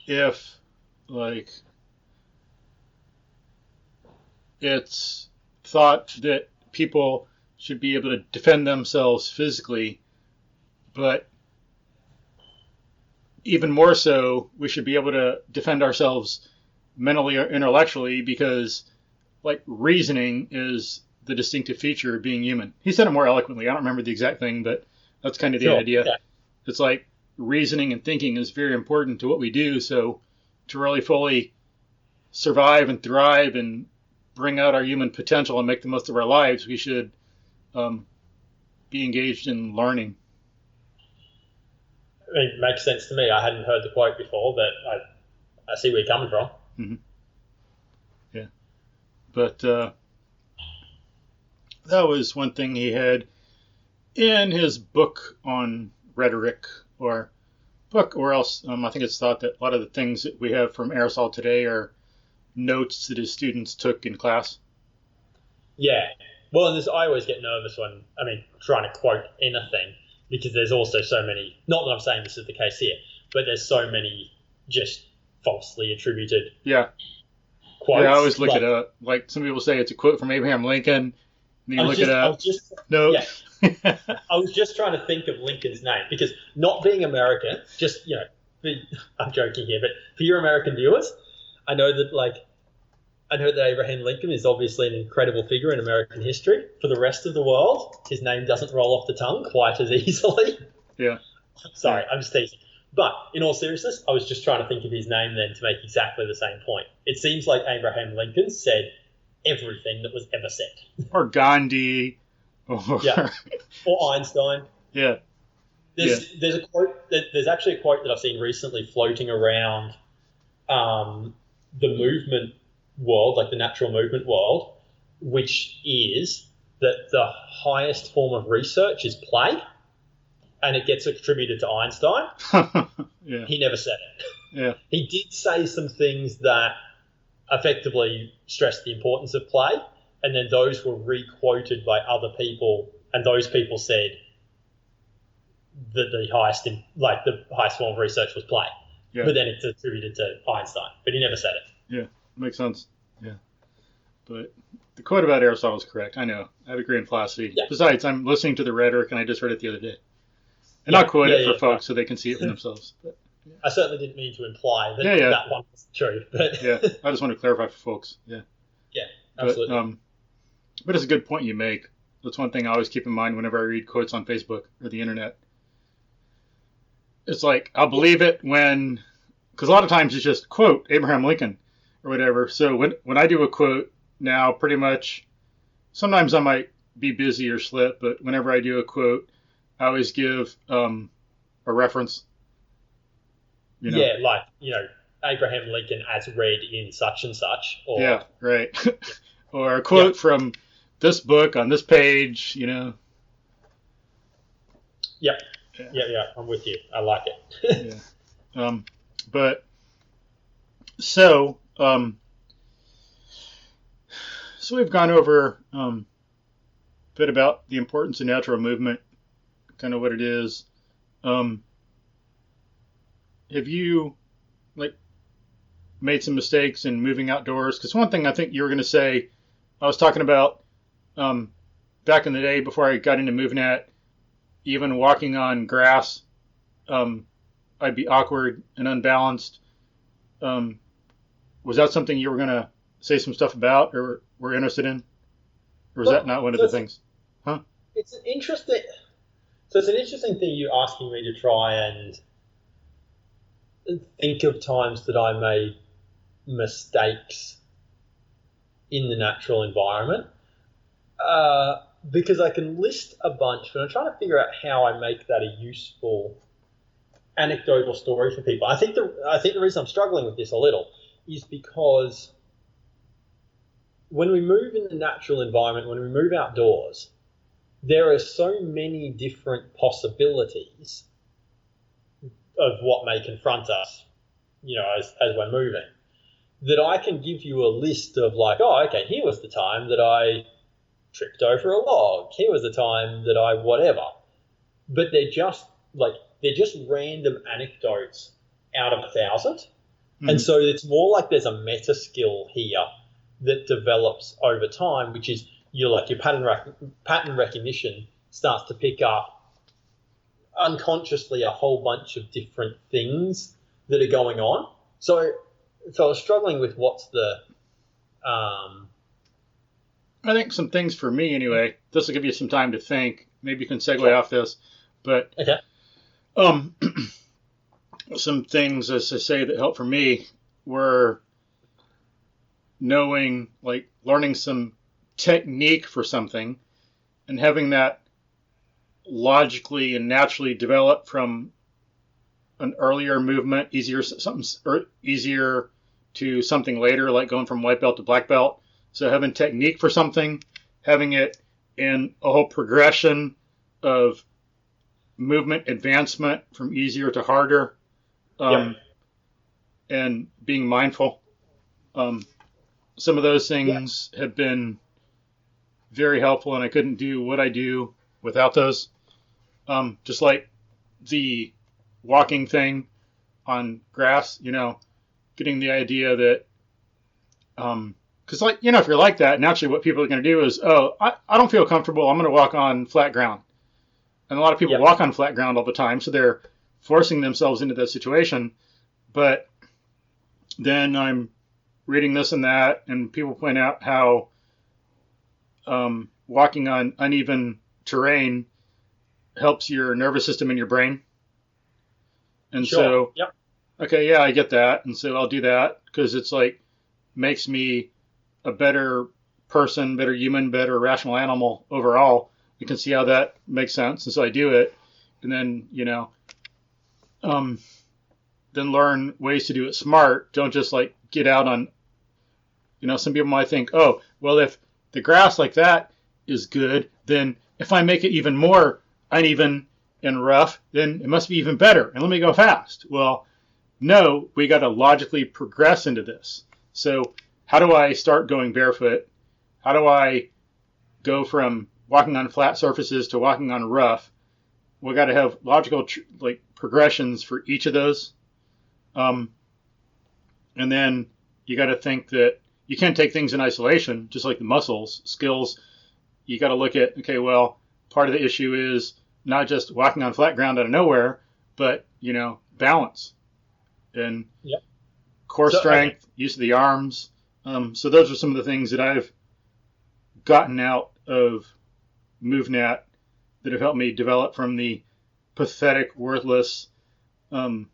if, like, it's thought that people should be able to defend themselves physically, but even more so, we should be able to defend ourselves mentally or intellectually, because, like, reasoning is the distinctive feature of being human. He said it more eloquently. I don't remember the exact thing, but that's kind of the idea. Yeah. It's like reasoning and thinking is very important to what we do. So to really fully survive and thrive and bring out our human potential and make the most of our lives, we should be engaged in learning. mean, it makes sense to me. I hadn't heard the quote before, but I see where you're coming from. Mm-hmm. Yeah. But that was one thing he had in his book on rhetoric, or else I think it's thought that a lot of the things that we have from Aristotle today are notes that his students took in class. Yeah. Well, and I always get nervous when, trying to quote anything, because there's also so many, not that I'm saying this is the case here, but there's so many just falsely attributed quotes. Yeah, I always look it up. Like, some people say it's a quote from Abraham Lincoln, and you look it up. No. Yeah. I was just trying to think of Lincoln's name, because not being American, just, I'm joking here, but for your American viewers, I know that Abraham Lincoln is obviously an incredible figure in American history. For the rest of the world, his name doesn't roll off the tongue quite as easily. Yeah. Sorry, I'm just teasing. But in all seriousness, I was just trying to think of his name then to make exactly the same point. It seems like Abraham Lincoln said everything that was ever said. Or Gandhi. Or Einstein. Yeah. There's a quote. There's actually a quote that I've seen recently floating around the movement world, like the natural movement world, which is that the highest form of research is play, and it gets attributed to Einstein. Yeah. He never said it. Yeah. He did say some things that effectively stressed the importance of play, and then those were re-quoted by other people, and those people said that the highest form of research was play. Yeah. But then it's attributed to Einstein, but he never said it. Yeah, makes sense. Yeah. But the quote about Aristotle is correct. I know. I have a degree in philosophy. Yeah. Besides, I'm listening to the rhetoric, and I just read it the other day. And I'll quote it for folks so they can see it for themselves. But, yeah. I certainly didn't mean to imply that that one was true. But yeah, I just want to clarify for folks. Yeah. Yeah, absolutely. But it's a good point you make. That's one thing I always keep in mind whenever I read quotes on Facebook or the internet. It's like, I'll believe it because a lot of times it's just, quote, Abraham Lincoln or whatever. So when I do a quote now, pretty much, sometimes I might be busy or slip, but whenever I do a quote, I always give a reference. Yeah, like, Abraham Lincoln as read in such and such. Or, yeah, right. Or a quote from this book on this page, Yep. Yeah, I'm with you. I like it. Yeah. But so we've gone over a bit about the importance of natural movement, kind of what it is. Have you made some mistakes in moving outdoors? Because one thing I think you were going to say, I was talking about back in the day before I got into MoveNet, even walking on grass, I'd be awkward and unbalanced. Was that something you were going to say some stuff about or were interested in? Or was that not one of the things? Huh? It's an interesting thing you asking me to try and think of times that I made mistakes in the natural environment. Because I can list a bunch, but I'm trying to figure out how I make that a useful anecdotal story for people. I think the reason I'm struggling with this a little is because when we move in the natural environment, when we move outdoors, there are so many different possibilities of what may confront us, as we're moving, that I can give you a list of here was the time that I tripped over a log. Here was the time that I whatever. But they're just random anecdotes out of 1,000. Mm-hmm. And so it's more like there's a meta skill here that develops over time, which is your pattern recognition starts to pick up unconsciously a whole bunch of different things that are going on. So I was struggling with what's the I think some things for me anyway. This will give you some time to think. Maybe you can segue off this, but okay. Some things, as I say, that helped for me were learning some technique for something, and having that logically and naturally develop from an earlier movement, easier to something later, like going from white belt to black belt. So having technique for something, having it in a whole progression of movement advancement from easier to harder, and being mindful. Some of those things have been very helpful, and I couldn't do what I do without those. Just like the walking thing on grass, getting the idea that, because if you're like that, naturally what people are going to do is, I don't feel comfortable, I'm going to walk on flat ground. And a lot of people walk on flat ground all the time, so they're forcing themselves into that situation. But then I'm reading this and that, and people point out how walking on uneven terrain helps your nervous system and your brain. And so, okay, yeah, I get that. And so I'll do that because it's makes me a better person, better human, better rational animal overall. You can see how that makes sense. And so I do it. And then, then learn ways to do it smart. Don't just get out on, some people might think, oh, well, if the grass like that is good, then if I make it even more uneven and rough, then it must be even better. And let me go fast. Well, no, we got to logically progress into this. So how do I start going barefoot? How do I go from walking on flat surfaces to walking on rough? We got to have logical progressions for each of those. And then you got to think that you can't take things in isolation, just like the muscles, skills. You got to look at, okay, well, part of the issue is not just walking on flat ground out of nowhere, but, balance and core strength, use of the arms. So those are some of the things that I've gotten out of MoveNat that have helped me develop from the pathetic, worthless wannabe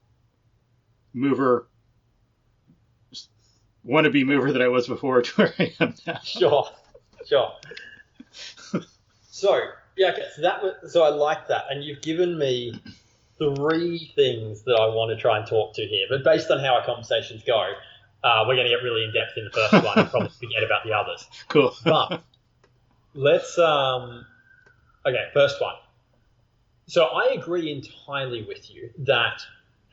mover that I was before to where I am now. Sure. So so I like that, and you've given me 3 things that I want to try and talk to here. But based on how our conversations go, we're going to get really in depth in the first one and probably forget about the others. Cool. But let's first one. So I agree entirely with you that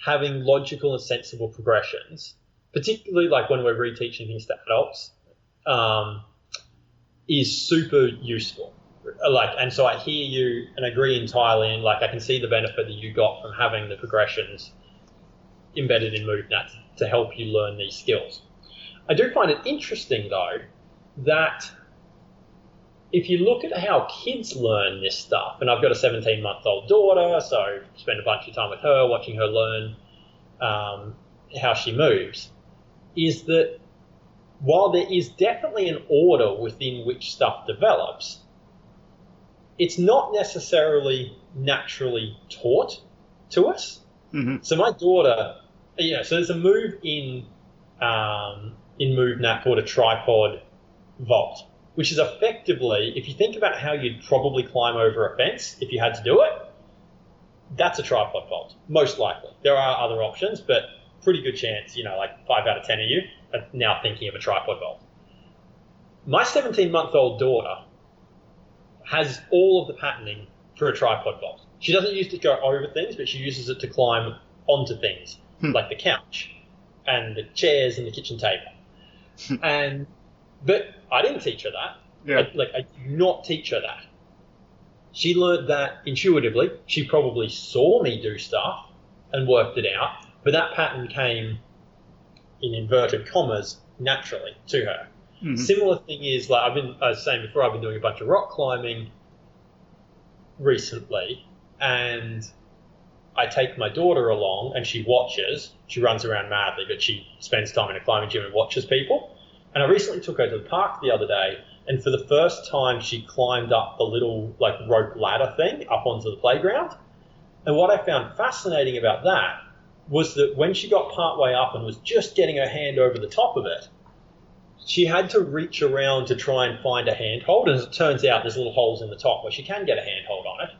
having logical and sensible progressions, particularly when we're reteaching things to adults, is super useful. And so I hear you and agree entirely, and I can see the benefit that you got from having the progressions embedded in MoveNat to help you learn these skills. I do find it interesting, though, that if you look at how kids learn this stuff, and I've got a 17-month-old daughter, so I spend a bunch of time with her, watching her learn how she moves, is that while there is definitely an order within which stuff develops, it's not necessarily naturally taught to us. Mm-hmm. So my daughter, so there's a move in MoveNat called a tripod vault, which is effectively, if you think about how you'd probably climb over a fence if you had to do it, that's a tripod vault, most likely. There are other options, but pretty good chance, 5 out of 10 of you are now thinking of a tripod vault. My 17-month-old daughter has all of the patterning for a tripod vault. She doesn't use it to go over things, but she uses it to climb onto things, like the couch and the chairs and the kitchen table. But I didn't teach her that. Yeah. I do not teach her that. She learned that intuitively. She probably saw me do stuff and worked it out, but that pattern came, in inverted commas, naturally to her. Mm-hmm. Similar thing is, I was saying before, I've been doing a bunch of rock climbing recently, and I take my daughter along and she watches. She runs around madly, but she spends time in a climbing gym and watches people. And I recently took her to the park the other day, and for the first time she climbed up the little rope ladder thing up onto the playground. And what I found fascinating about that was that when she got partway up and was just getting her hand over the top of it, she had to reach around to try and find a handhold. And as it turns out, there's little holes in the top where she can get a handhold on it,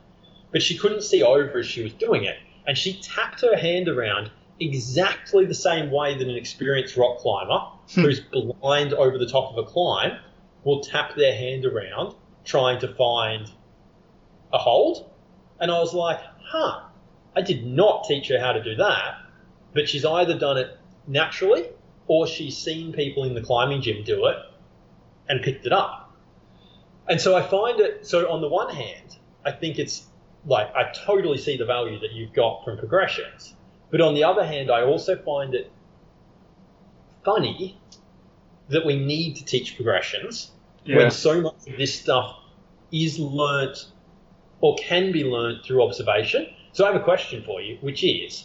but she couldn't see over as she was doing it. and she tapped her hand around exactly the same way that an experienced rock climber who's blind over the top of a climb will tap their hand around trying to find a hold. And I was like, I did not teach her how to do that, but she's either done it naturally or she's seen people in the climbing gym do it and picked it up. And so I find it, so on the one hand, I think it's like, I totally see the value that you've got from progressions. But on the other hand, I also find it funny that we need to teach progressions when so much of this stuff is learnt or can be learnt through observation. So I have a question for you, which is,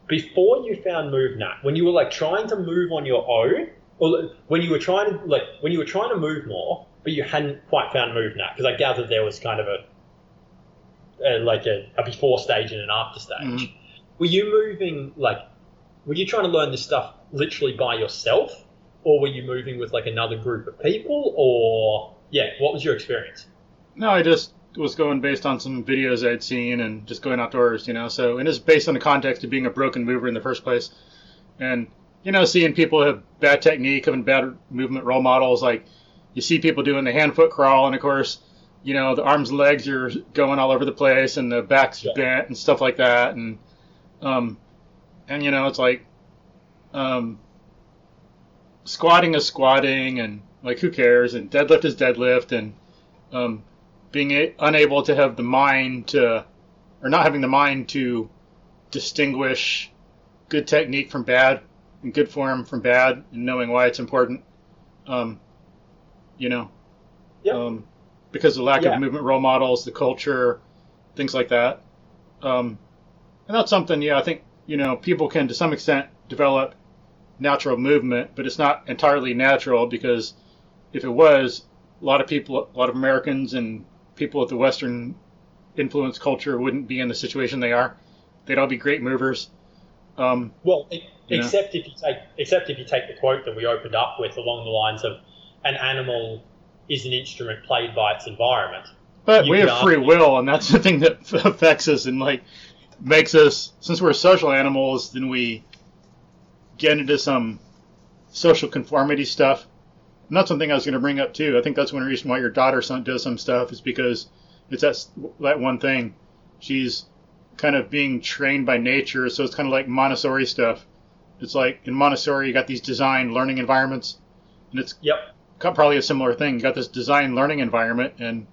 before you found MoveNat, when you were like trying to move on your own, or when you were trying to move more, but you hadn't quite found MoveNat, because I gathered there was kind of a before stage and an after stage. Mm-hmm. Were you trying to learn this stuff literally by yourself, or were you moving with like another group of people, or what was your experience? No, I just was going based on some videos I'd seen and just going outdoors, so, and it's based on the context of being a broken mover in the first place. And, seeing people have bad technique, having bad movement role models, like you see people doing the hand-foot crawl, and of course, the arms and legs are going all over the place and the back's bent and stuff like that. And it's like, squatting is squatting, and like, who cares? And deadlift is deadlift, and, being unable to have the mind to, or not having the mind to distinguish good technique from bad and good form from bad, and knowing why it's important, because of the lack of movement role models, the culture, things like that. And that's something, I think, people can to some extent develop natural movement, but it's not entirely natural, because if it was, a lot of Americans and people with the Western influence culture wouldn't be in the situation they are. They'd all be great movers. Except if you take the quote that we opened up with along the lines of, an animal is an instrument played by its environment. But we have free will, and that's the thing that affects us and like makes us, since we're social animals, then we get into some social conformity stuff. And that's something I was going to bring up too. I think that's one reason why your daughter does some stuff, is because it's that one thing. She's kind of being trained by nature, so it's kind of like Montessori stuff. It's like in Montessori, you got these designed learning environments, and it's probably a similar thing. You got this designed learning environment, and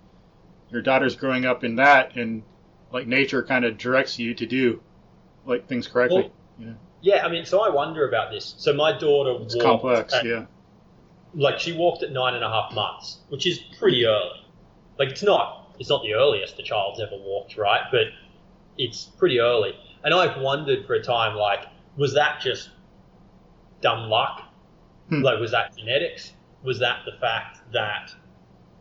your daughter's growing up in that, and like nature kind of directs you to do like things correctly. Well, yeah, I mean, so I wonder about this. So my daughter it's complex, like she walked at 9.5 months, which is pretty early. Like it's not the earliest a child's ever walked, right? But it's pretty early. And I've wondered for a time, like, was that just dumb luck? Like, was that genetics? Was that the fact that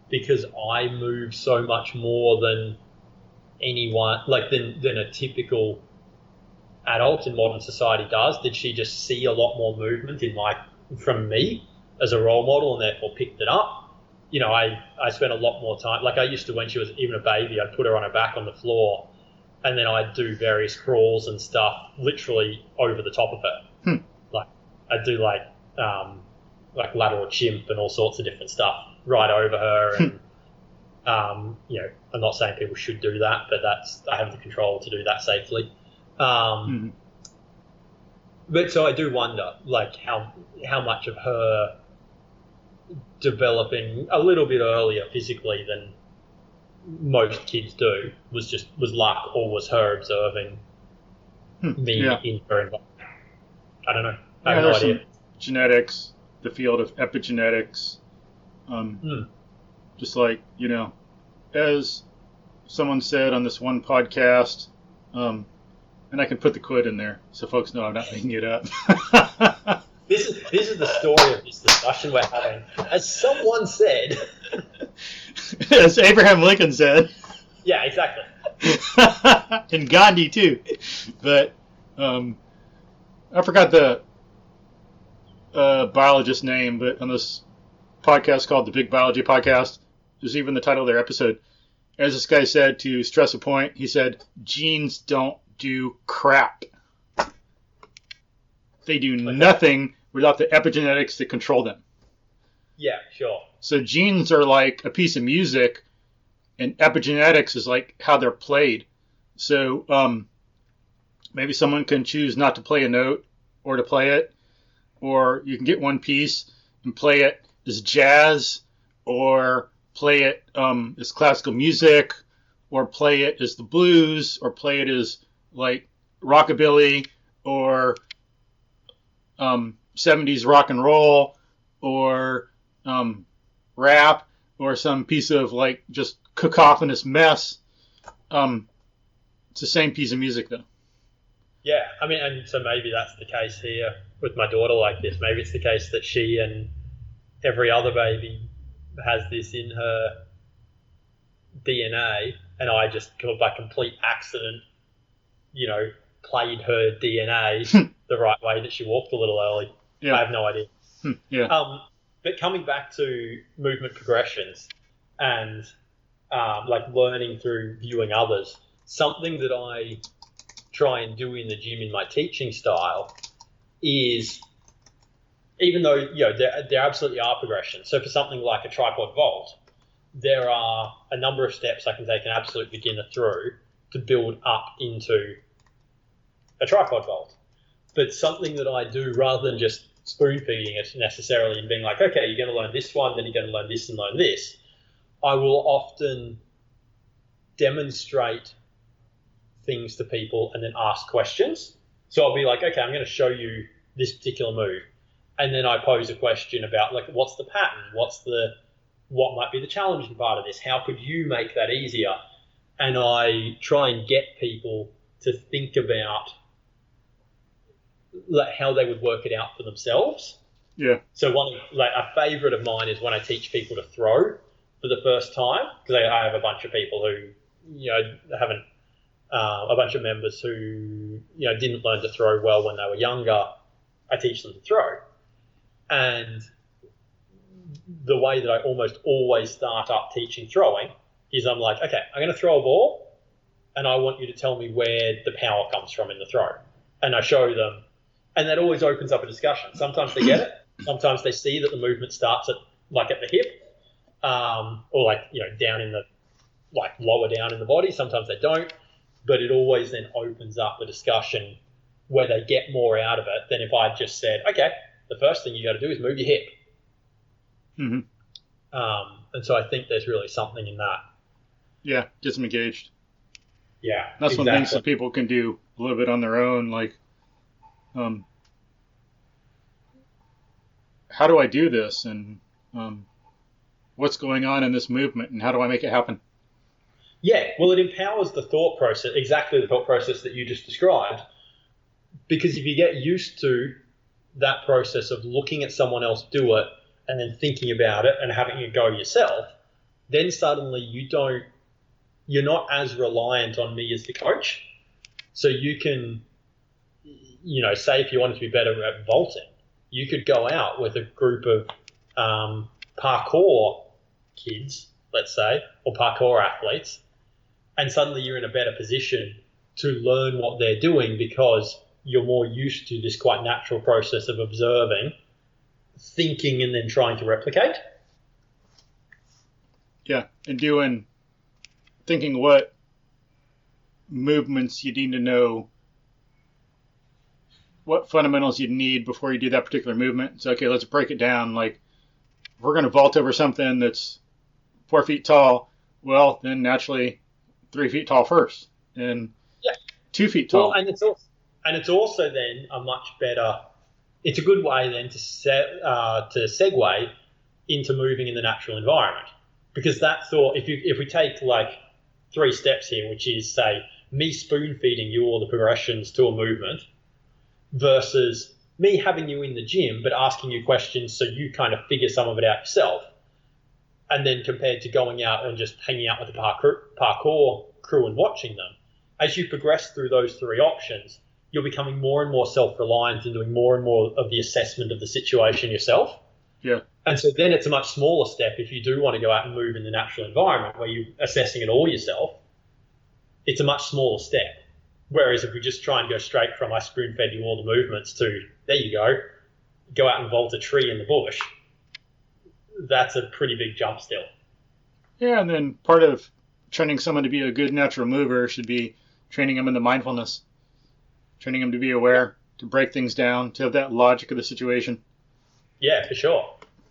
because I move so much more than anyone, like than a typical adult in modern society does, did she just see a lot more movement from me as a role model and therefore picked it up? I spent a lot more time, like I used to when she was even a baby, I'd put her on her back on the floor and then I'd do various crawls and stuff literally over the top of her. Like I'd do like lateral chimp and all sorts of different stuff right over her. And, I'm not saying people should do that, but I have the control to do that safely. But so I do wonder, like, how much of her developing a little bit earlier physically than most kids do was luck, or was her observing me in her environment. I don't know. I have no idea. Genetics, the field of epigenetics, just like, as someone said on this one podcast, and I can put the quote in there so folks know I'm not making it up. This is the story of this discussion we're having. As someone said. As Abraham Lincoln said. Yeah, exactly. And Gandhi too. But I forgot the biologist's name, but on this podcast called the Big Biology Podcast, there's even the title of their episode. As this guy said, to stress a point, he said, genes don't do crap. They do nothing without the epigenetics that control them. Yeah, sure. So genes are like a piece of music, and epigenetics is like how they're played. So maybe someone can choose not to play a note or to play it, or you can get one piece and play it as jazz, or play it as classical music, or play it as the blues, or play it as like rockabilly, or 70s rock and roll, or rap, or some piece of like just cacophonous mess. It's the same piece of music though. Yeah, I mean, and so maybe that's the case here with my daughter like this. Maybe it's the case that she and every other baby has this in her DNA, and I just, by complete accident, played her DNA the right way that she walked a little early. Yeah. I have no idea. Yeah. But coming back to movement progressions and like learning through viewing others, something that I try and do in the gym in my teaching style is, even though there absolutely are progressions. So for something like a tripod vault, there are a number of steps I can take an absolute beginner through to build up into a tripod vault. But something that I do, rather than just spoon feeding it necessarily and being like, okay, you're going to learn this one, then you're going to learn this and learn this, I will often demonstrate things to people and then ask questions. So I'll be like, okay, I'm going to show you this particular move, and then I pose a question about like, what's the pattern, what might be the challenging part of this, how could you make that easier? And I try and get people to think about like how they would work it out for themselves. Yeah. So a favorite of mine is when I teach people to throw for the first time, because I have a bunch of people who haven't a bunch of members who didn't learn to throw well when they were younger. I teach them to throw, and the way that I almost always start up teaching throwing is I'm like, okay, I'm going to throw a ball, and I want you to tell me where the power comes from in the throw, and I show them, and that always opens up a discussion. Sometimes they get it, sometimes they see that the movement starts at the hip, or down in the lower down in the body. Sometimes they don't. But it always then opens up a discussion where they get more out of it than if I just said, okay, the first thing you got to do is move your hip. Mm-hmm. And so I think there's really something in that. Yeah, gets them engaged. Yeah, that's one thing that people can do a little bit on their own. Like, how do I do this? And what's going on in this movement? And how do I make it happen? Yeah, well, it empowers the thought process, exactly the thought process that you just described, because if you get used to that process of looking at someone else do it and then thinking about it and having it go yourself, then suddenly you're not as reliant on me as the coach. So you can, say if you wanted to be better at vaulting, you could go out with a group of parkour kids, let's say, or parkour athletes, and suddenly you're in a better position to learn what they're doing because you're more used to this quite natural process of observing, thinking, and then trying to replicate. Yeah, and thinking what movements you need to know, what fundamentals you need before you do that particular movement. So, okay, let's break it down. Like, if we're going to vault over something that's 4 feet tall, well, then naturally 3 feet tall first, and 2 feet tall. Well, and it's also then a much better. It's a good way then to segue into moving in the natural environment, because that thought, if we take like 3 steps here, which is say me spoon feeding you all the progressions to a movement, versus me having you in the gym but asking you questions so you kind of figure some of it out yourself. And then compared to going out and just hanging out with the parkour crew and watching them, as you progress through those 3 options, you're becoming more and more self-reliant and doing more and more of the assessment of the situation yourself. Yeah. And so then it's a much smaller step if you do want to go out and move in the natural environment where you're assessing it all yourself. It's a much smaller step. Whereas if we just try and go straight from I spoon fed you all the movements to there you go out and vault a tree in the bush, that's a pretty big jump still. Yeah, and then part of training someone to be a good natural mover should be training them in the mindfulness, training them to be aware, to break things down, to have that logic of the situation. Yeah, for sure.